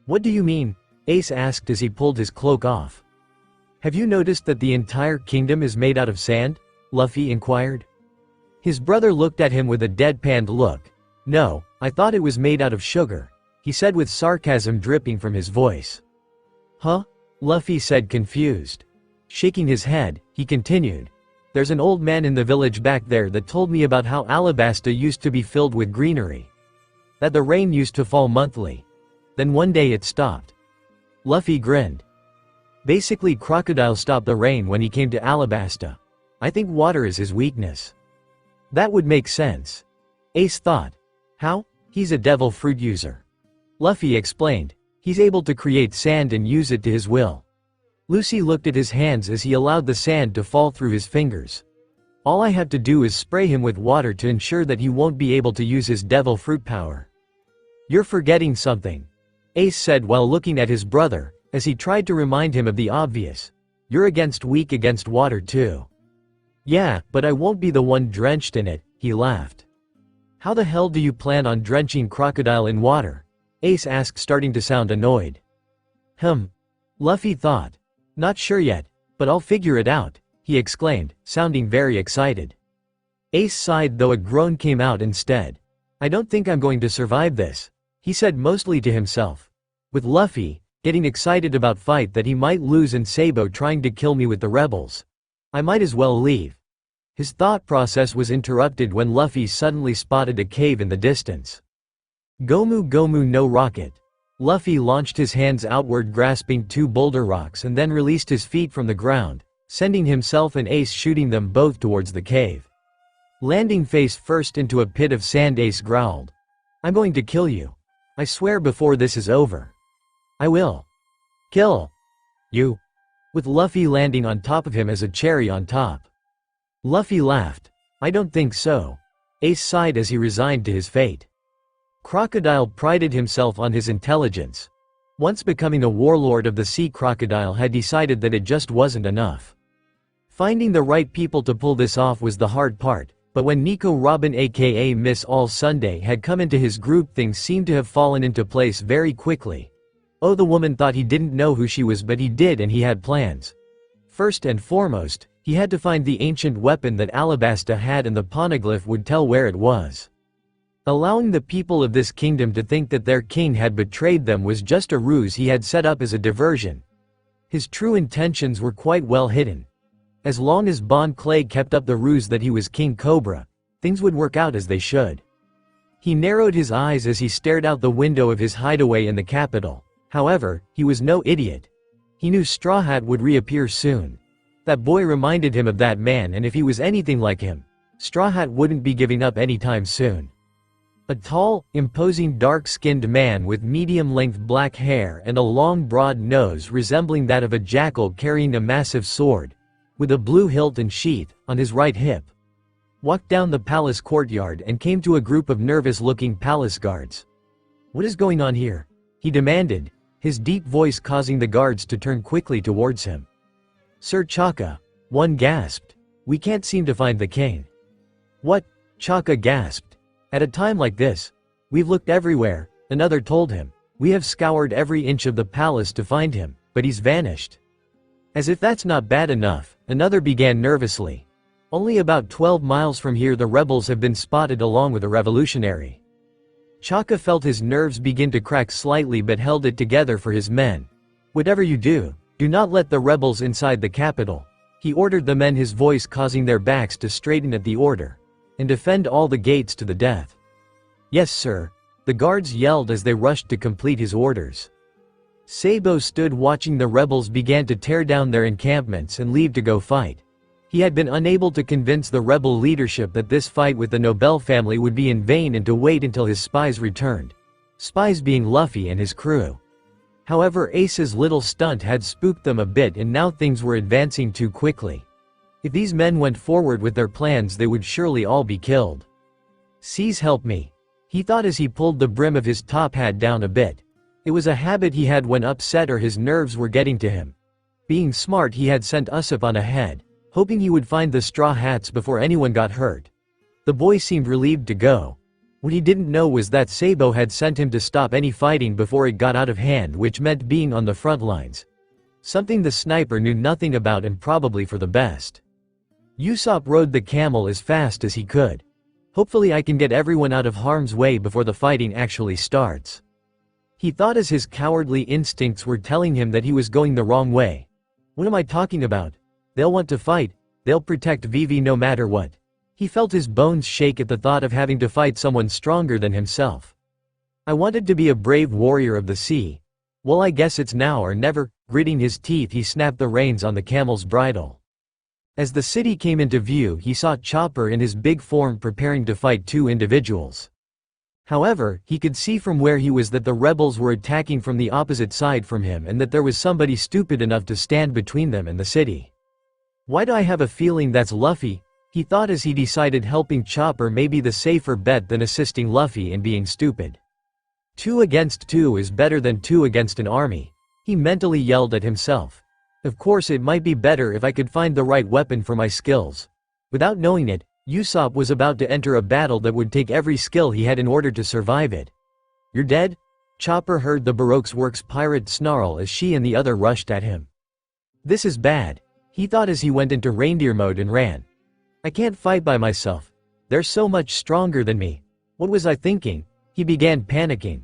"What do you mean?" Ace asked as he pulled his cloak off. "Have you noticed that the entire kingdom is made out of sand?" Luffy inquired. His brother looked at him with a deadpanned look. "No, I thought it was made out of sugar," he said with sarcasm dripping from his voice. "Huh?" Luffy said, confused. Shaking his head, he continued. "There's an old man in the village back there that told me about how Alabasta used to be filled with greenery. That the rain used to fall monthly. Then one day it stopped." Luffy grinned. "Basically Crocodile stopped the rain when he came to Alabasta. I think water is his weakness." "That would make sense," Ace thought. "How?" "He's a devil fruit user," Luffy explained. "He's able to create sand and use it to his will." Lucy looked at his hands as he allowed the sand to fall through his fingers. "All I have to do is spray him with water to ensure that he won't be able to use his devil fruit power." "You're forgetting something," Ace said while looking at his brother, as he tried to remind him of the obvious. "You're weak against water too." "Yeah, but I won't be the one drenched in it," he laughed. "How the hell do you plan on drenching Crocodile in water?" Ace asked, starting to sound annoyed. Luffy thought. "Not sure yet, but I'll figure it out," he exclaimed, sounding very excited. Ace sighed, though a groan came out instead. "I don't think I'm going to survive this," he said, mostly to himself. With Luffy getting excited about fight that he might lose and Sabo trying to kill me with the rebels, I might as well leave. His thought process was interrupted when Luffy suddenly spotted a cave in the distance. Gomu Gomu no rocket. Luffy launched his hands outward, grasping two boulder rocks, and then released his feet from the ground, sending himself and Ace shooting them both towards the cave. Landing face first into a pit of sand, Ace growled, "I'm going to kill you. I swear before this is over. I will kill you," with Luffy landing on top of him as a cherry on top. Luffy laughed. I don't think so. Ace sighed as he resigned to his fate. Crocodile prided himself on his intelligence. Once becoming a warlord of the sea, Crocodile had decided that it just wasn't enough. Finding the right people to pull this off was the hard part, but when Nico Robin aka Miss All Sunday had come into his group, things seemed to have fallen into place very quickly. Oh, the woman thought he didn't know who she was, but he did, and he had plans. First and foremost, he had to find the ancient weapon that Alabasta had, and the poneglyph would tell where it was. Allowing the people of this kingdom to think that their king had betrayed them was just a ruse he had set up as a diversion. His true intentions were quite well hidden. As long as Bon Clay kept up the ruse that he was King Cobra, things would work out as they should. He narrowed his eyes as he stared out the window of his hideaway in the capital. However, he was no idiot. He knew Straw Hat would reappear soon. That boy reminded him of that man, and if he was anything like him, Straw Hat wouldn't be giving up anytime soon. A tall, imposing dark-skinned man with medium-length black hair and a long broad nose resembling that of a jackal carrying a massive sword, with a blue hilt and sheath, on his right hip, walked down the palace courtyard and came to a group of nervous-looking palace guards. "What is going on here?" he demanded, his deep voice causing the guards to turn quickly towards him. "Sir Chaka," one gasped. "We can't seem to find the king." "What?" Chaka gasped. "At a time like this? We've looked everywhere," another told him. "We have scoured every inch of the palace to find him, but he's vanished." As if that's not bad enough, another began nervously. "Only about 12 miles from here the rebels have been spotted along with a revolutionary." Chaka felt his nerves begin to crack slightly but held it together for his men. "Whatever you do, do not let the rebels inside the capital," he ordered the men, his voice causing their backs to straighten at the order. "And defend all the gates to the death." "Yes, sir," the guards yelled as they rushed to complete his orders. Sabo stood watching the rebels began to tear down their encampments and leave to go fight. He had been unable to convince the rebel leadership that this fight with the Nobel family would be in vain and to wait until his spies returned. Spies being Luffy and his crew. However, Ace's little stunt had spooked them a bit, and now things were advancing too quickly. If these men went forward with their plans, they would surely all be killed. "Seize, help me," he thought as he pulled the brim of his top hat down a bit. It was a habit he had when upset or his nerves were getting to him. Being smart, he had sent Usopp on ahead, hoping he would find the Straw Hats before anyone got hurt. The boy seemed relieved to go. What he didn't know was that Sabo had sent him to stop any fighting before it got out of hand, which meant being on the front lines. Something the sniper knew nothing about, and probably for the best. Usopp rode the camel as fast as he could. "Hopefully I can get everyone out of harm's way before the fighting actually starts," he thought as his cowardly instincts were telling him that he was going the wrong way. "What am I talking about? They'll want to fight. They'll protect Vivi no matter what." He felt his bones shake at the thought of having to fight someone stronger than himself. "I wanted to be a brave warrior of the sea. Well, I guess it's now or never." Gritting his teeth, he snapped the reins on the camel's bridle. As the city came into view, he saw Chopper in his big form preparing to fight two individuals. However, he could see from where he was that the rebels were attacking from the opposite side from him, and that there was somebody stupid enough to stand between them and the city. "Why do I have a feeling that's Luffy?" he thought as he decided helping Chopper may be the safer bet than assisting Luffy in being stupid. 2 against 2 is better than 2 against an army, he mentally yelled at himself. Of course, it might be better if I could find the right weapon for my skills. Without knowing it, Usopp was about to enter a battle that would take every skill he had in order to survive it. "You're dead?" Chopper heard the Baroque's Works pirate snarl as she and the other rushed at him. "This is bad," he thought as he went into reindeer mode and ran. "I can't fight by myself. They're so much stronger than me. What was I thinking?" He began panicking.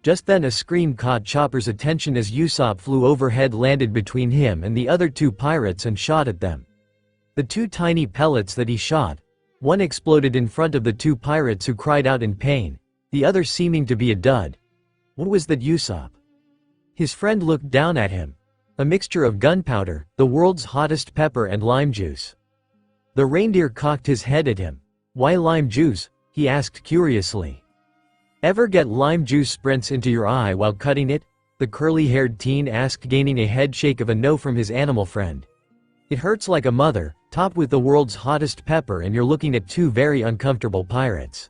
Just then a scream caught Chopper's attention as Usopp flew overhead, landed between him and the other 2 pirates and shot at them. The 2 tiny pellets that he shot, one exploded in front of the 2 pirates who cried out in pain, the other seeming to be a dud. What was that, Usopp? His friend looked down at him. A mixture of gunpowder, the world's hottest pepper, and lime juice. The reindeer cocked his head at him. "Why lime juice?" he asked curiously. "Ever get lime juice sprints into your eye while cutting it?" the curly-haired teen asked, gaining a headshake of a no from his animal friend. "It hurts like a mother," topped with the world's hottest pepper, and you're looking at two very uncomfortable pirates."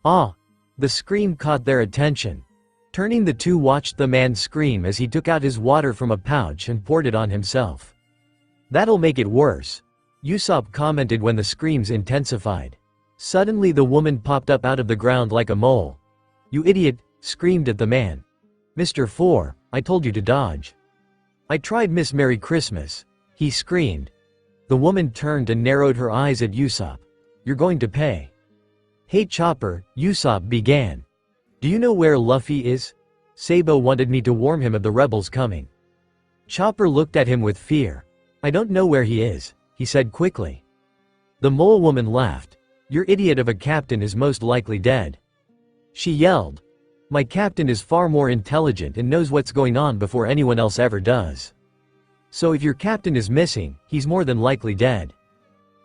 "Ah!" The scream caught their attention. Turning, the two watched the man scream as he took out his water from a pouch and poured it on himself. "That'll make it worse," Usopp commented when the screams intensified. Suddenly the woman popped up out of the ground like a mole. "You idiot!" screamed at the man. "Mr. Fore, I told you to dodge." "I tried, Miss. Merry Christmas," he screamed. The woman turned and narrowed her eyes at Usopp. "You're going to pay." "Hey Chopper," Usopp began. "Do you know where Luffy is? Sabo wanted me to warn him of the rebels coming." Chopper looked at him with fear. "I don't know where he is," he said quickly. The mole woman laughed. "Your idiot of a captain is most likely dead," she yelled. "My captain is far more intelligent and knows what's going on before anyone else ever does. So if your captain is missing, he's more than likely dead."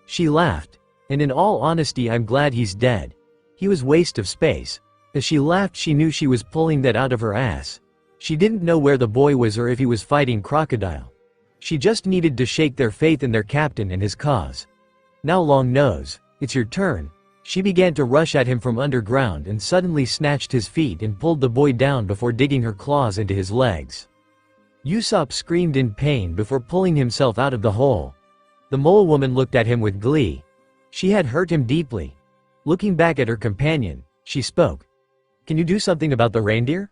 She laughed. "And in all honesty, I'm glad he's dead. He was waste of space." As she laughed, she knew she was pulling that out of her ass. She didn't know where the boy was or if he was fighting crocodile. She just needed to shake their faith in their captain and his cause. "Now Long Nose, it's your turn." She began to rush at him from underground and suddenly snatched his feet and pulled the boy down before digging her claws into his legs. Usopp screamed in pain before pulling himself out of the hole. The mole woman looked at him with glee. She had hurt him deeply. Looking back at her companion, she spoke. "Can you do something about the reindeer?"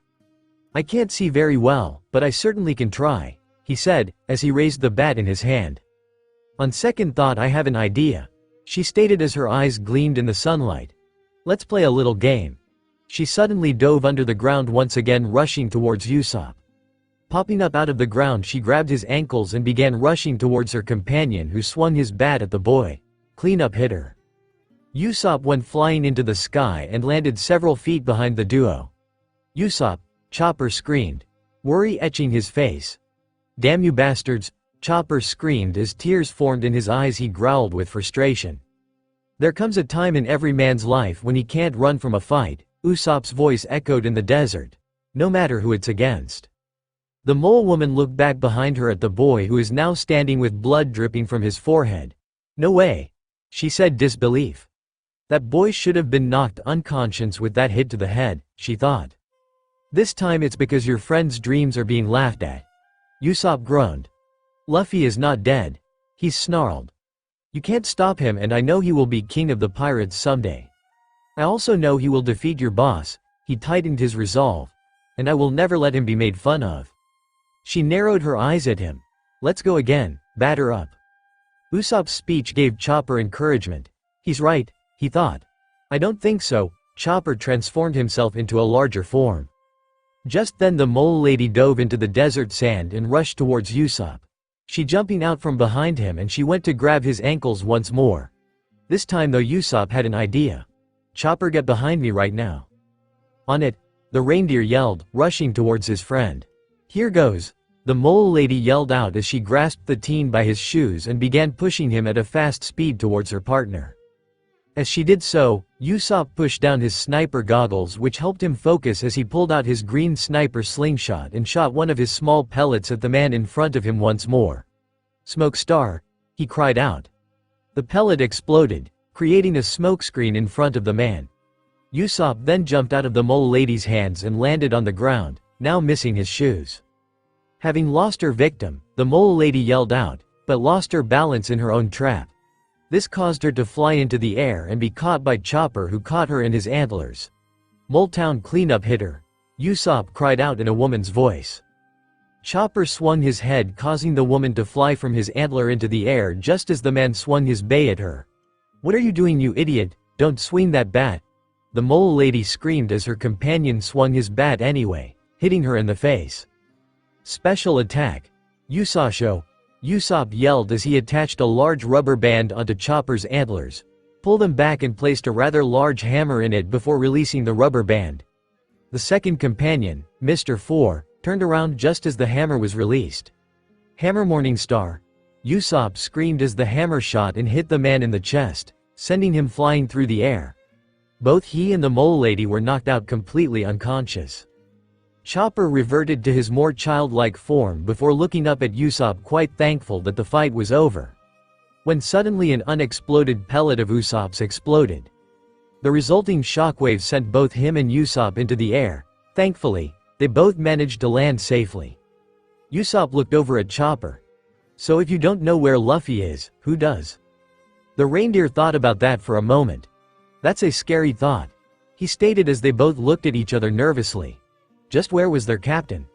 "I can't see very well, but I certainly can try," he said, as he raised the bat in his hand. "On second thought, I have an idea," she stated as her eyes gleamed in the sunlight. "Let's play a little game." She suddenly dove under the ground once again, rushing towards Usopp. Popping up out of the ground, she grabbed his ankles and began rushing towards her companion, who swung his bat at the boy. Cleanup hitter. Usopp went flying into the sky and landed several feet behind the duo. "Usopp!" Chopper screamed, worry etching his face. "Damn you bastards!" Chopper screamed as tears formed in his eyes. He growled with frustration. "There comes a time in every man's life when he can't run from a fight," Usopp's voice echoed in the desert. "No matter who it's against." The mole woman looked back behind her at the boy, who is now standing with blood dripping from his forehead. "No way," she said, disbelief. "That boy should have been knocked unconscious with that hit to the head," she thought. "This time it's because your friend's dreams are being laughed at." Usopp groaned. "Luffy is not dead," he snarled. "You can't stop him, and I know he will be king of the pirates someday. I also know he will defeat your boss," he tightened his resolve. "And I will never let him be made fun of." She narrowed her eyes at him. "Let's go again, batter up." Usopp's speech gave Chopper encouragement. "He's right," he thought. "I don't think so." Chopper transformed himself into a larger form. Just then the mole lady dove into the desert sand and rushed towards Usopp. She jumping out from behind him, and she went to grab his ankles once more. This time though, Usopp had an idea. "Chopper, get behind me right now." "On it," the reindeer yelled, rushing towards his friend. "Here goes," the mole lady yelled out as she grasped the teen by his shoes and began pushing him at a fast speed towards her partner. As she did so, Usopp pushed down his sniper goggles, which helped him focus as he pulled out his green sniper slingshot and shot one of his small pellets at the man in front of him once more. "Smoke star!" he cried out. The pellet exploded, creating a smokescreen in front of the man. Usopp then jumped out of the mole lady's hands and landed on the ground, now missing his shoes. Having lost her victim, the mole lady yelled out, but lost her balance in her own trap. This caused her to fly into the air and be caught by Chopper, who caught her in his antlers. "Mole Town cleanup hitter!" Usopp cried out in a woman's voice. Chopper swung his head, causing the woman to fly from his antler into the air just as the man swung his bay at her. "What are you doing, you idiot? Don't swing that bat!" the mole lady screamed as her companion swung his bat anyway, hitting her in the face. "Special attack! Usasho!" Usopp yelled as he attached a large rubber band onto Chopper's antlers, pulled them back and placed a rather large hammer in it before releasing the rubber band. The second companion, Mr. Fore, turned around just as the hammer was released. "Hammer Morningstar!" Usopp screamed as the hammer shot and hit the man in the chest, sending him flying through the air. Both he and the mole lady were knocked out completely unconscious. Chopper reverted to his more childlike form before looking up at Usopp, quite thankful that the fight was over. when suddenly an unexploded pellet of Usopp's exploded. The resulting shockwave sent both him and Usopp into the air. Thankfully, they both managed to land safely. Usopp looked over at Chopper. So if you don't know where Luffy is, who does? The reindeer thought about that for a moment. That's a scary thought, he stated as they both looked at each other nervously. Just where was their captain?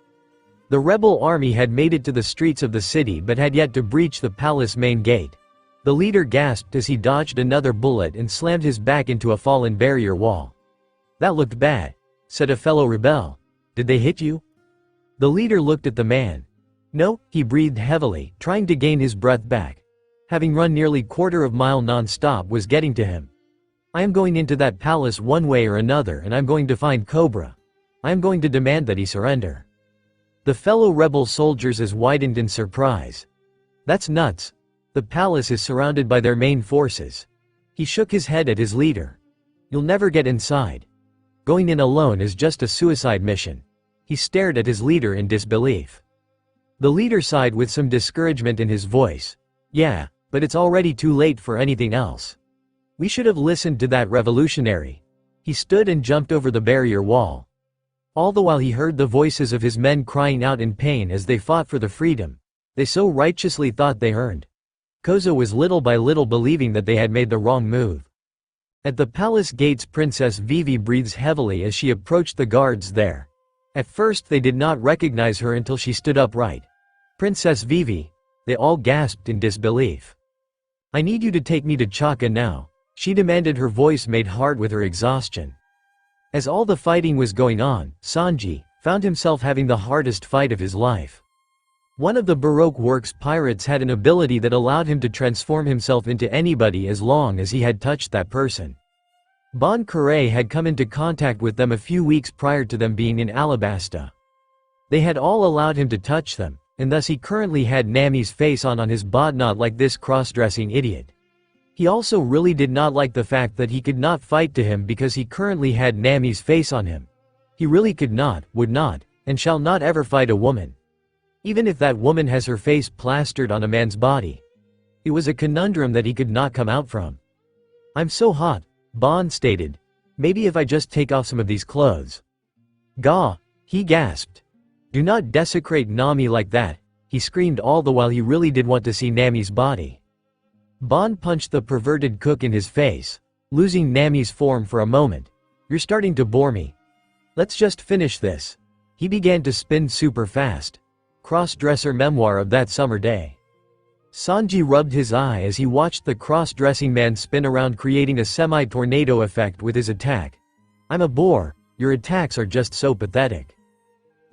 The rebel army had made it to the streets of the city but had yet to breach the palace main gate. The leader gasped as he dodged another bullet and slammed his back into a fallen barrier wall. That looked bad, said a fellow rebel. Did they hit you? The leader looked at the man. No, he breathed heavily, trying to gain his breath back. Having run nearly quarter of mile non-stop was getting to him. I am going into that palace one way or another and I'm going to find Cobra. I am going to demand that he surrender. The fellow rebel soldiers as widened in surprise. That's nuts. The palace is surrounded by their main forces. He shook his head at his leader. You'll never get inside. Going in alone is just a suicide mission. He stared at his leader in disbelief. The leader sighed with some discouragement in his voice. Yeah, but it's already too late for anything else. We should have listened to that revolutionary. He stood and jumped over the barrier wall. All the while he heard the voices of his men crying out in pain as they fought for the freedom they so righteously thought they earned. Koza was little by little believing that they had made the wrong move. At the palace gates, Princess Vivi breathes heavily as she approached the guards there. At first they did not recognize her until she stood upright. Princess Vivi, they all gasped in disbelief. I need you to take me to Chaka now, she demanded, her voice made hard with her exhaustion. As all the fighting was going on, Sanji found himself having the hardest fight of his life. One of the Baroque works pirates had an ability that allowed him to transform himself into anybody as long as he had touched that person. Bon Curé had come into contact with them a few weeks prior to them being in Alabasta. They had all allowed him to touch them, and thus he currently had Nami's face on his bod, not like this cross-dressing idiot. He also really did not like the fact that he could not fight to him because he currently had Nami's face on him. He really could not, would not, and shall not ever fight a woman. Even if that woman has her face plastered on a man's body. It was a conundrum that he could not come out from. I'm so hot, Bon stated. Maybe if I just take off some of these clothes. Gah, he gasped. Do not desecrate Nami like that, he screamed, all the while he really did want to see Nami's body. Bon punched the perverted cook in his face, losing Nami's form for a moment. You're starting to bore me. Let's just finish this. He began to spin super fast. Cross-dresser memoir of that summer day. Sanji rubbed his eye as he watched the cross-dressing man spin around, creating a semi-tornado effect with his attack. I'm a bore, your attacks are just so pathetic.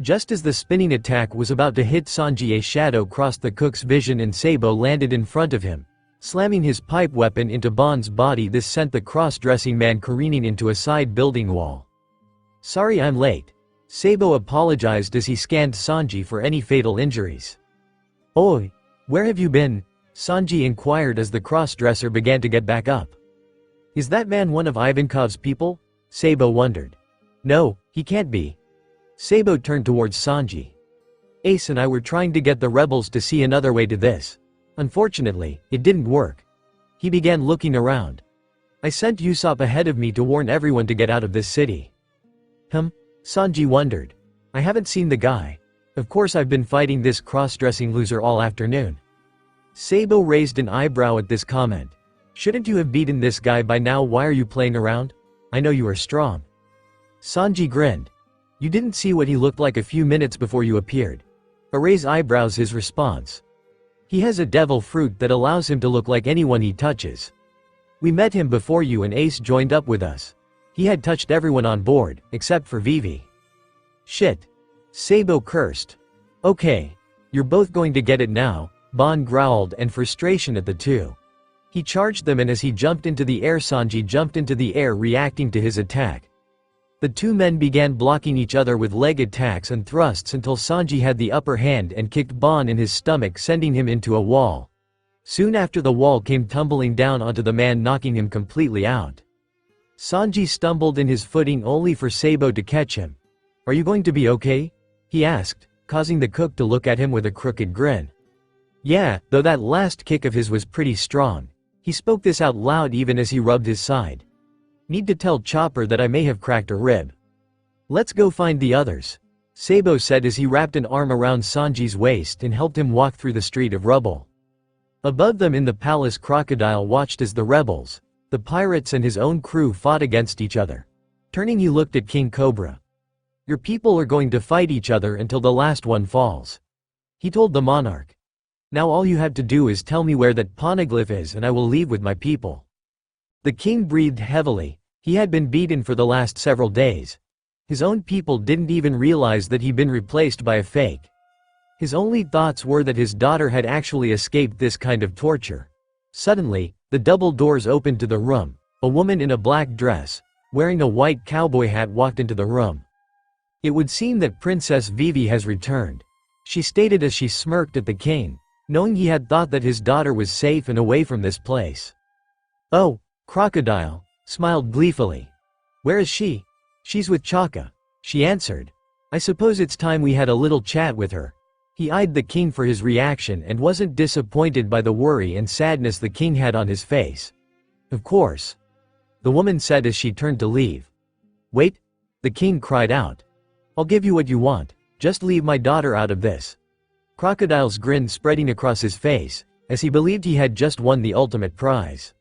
Just as the spinning attack was about to hit Sanji, a shadow crossed the cook's vision and Sabo landed in front of him, slamming his pipe weapon into Bon's body. This sent the cross-dressing man careening into a side building wall. Sorry I'm late. Sabo apologized as he scanned Sanji for any fatal injuries. Oi, where have you been? Sanji inquired as the cross-dresser began to get back up. Is that man one of Ivankov's people? Sabo wondered. No, he can't be. Sabo turned towards Sanji. Ace and I were trying to get the rebels to see another way to this. Unfortunately, it didn't work. He began looking around. I sent Usopp ahead of me to warn everyone to get out of this city. Sanji wondered. I haven't seen the guy. Of course I've been fighting this cross-dressing loser all afternoon. Sabo raised an eyebrow at this comment. Shouldn't you have beaten this guy by now? Why are you playing around? I know you are strong. Sanji grinned. You didn't see what he looked like a few minutes before you appeared. Raise eyebrows his response. He has a devil fruit that allows him to look like anyone he touches. We met him before you and Ace joined up with us. He had touched everyone on board, except for Vivi. Shit. Sabo cursed. Okay. You're both going to get it now, Bon growled in frustration at the two. He charged them and as he jumped into the air, Sanji jumped into the air, reacting to his attack. The two men began blocking each other with leg attacks and thrusts until Sanji had the upper hand and kicked Bon in his stomach, sending him into a wall. Soon after, the wall came tumbling down onto the man, knocking him completely out. Sanji stumbled in his footing only for Sabo to catch him. Are you going to be okay? He asked, causing the cook to look at him with a crooked grin. Yeah, though that last kick of his was pretty strong. He spoke this out loud even as he rubbed his side. Need to tell Chopper that I may have cracked a rib. Let's go find the others, Sabo said as he wrapped an arm around Sanji's waist and helped him walk through the street of rubble. Above them in the palace, Crocodile watched as the rebels, the pirates and his own crew fought against each other. Turning, he looked at King Cobra. Your people are going to fight each other until the last one falls, he told the monarch. Now all you have to do is tell me where that poneglyph is and I will leave with my people. The king breathed heavily. He had been beaten for the last several days. His own people didn't even realize that he'd been replaced by a fake. His only thoughts were that his daughter had actually escaped this kind of torture. Suddenly, the double doors opened to the room. A woman in a black dress, wearing a white cowboy hat, walked into the room. It would seem that Princess Vivi has returned, she stated as she smirked at the king, knowing he had thought that his daughter was safe and away from this place. Oh, Crocodile smiled gleefully. Where is she? She's with Chaka, she answered. I suppose it's time we had a little chat with her. He eyed the king for his reaction and wasn't disappointed by the worry and sadness the king had on his face. Of course, the woman said as she turned to leave. Wait, the king cried out. I'll give you what you want, just leave my daughter out of this. Crocodile's grin spreading across his face, as he believed he had just won the ultimate prize.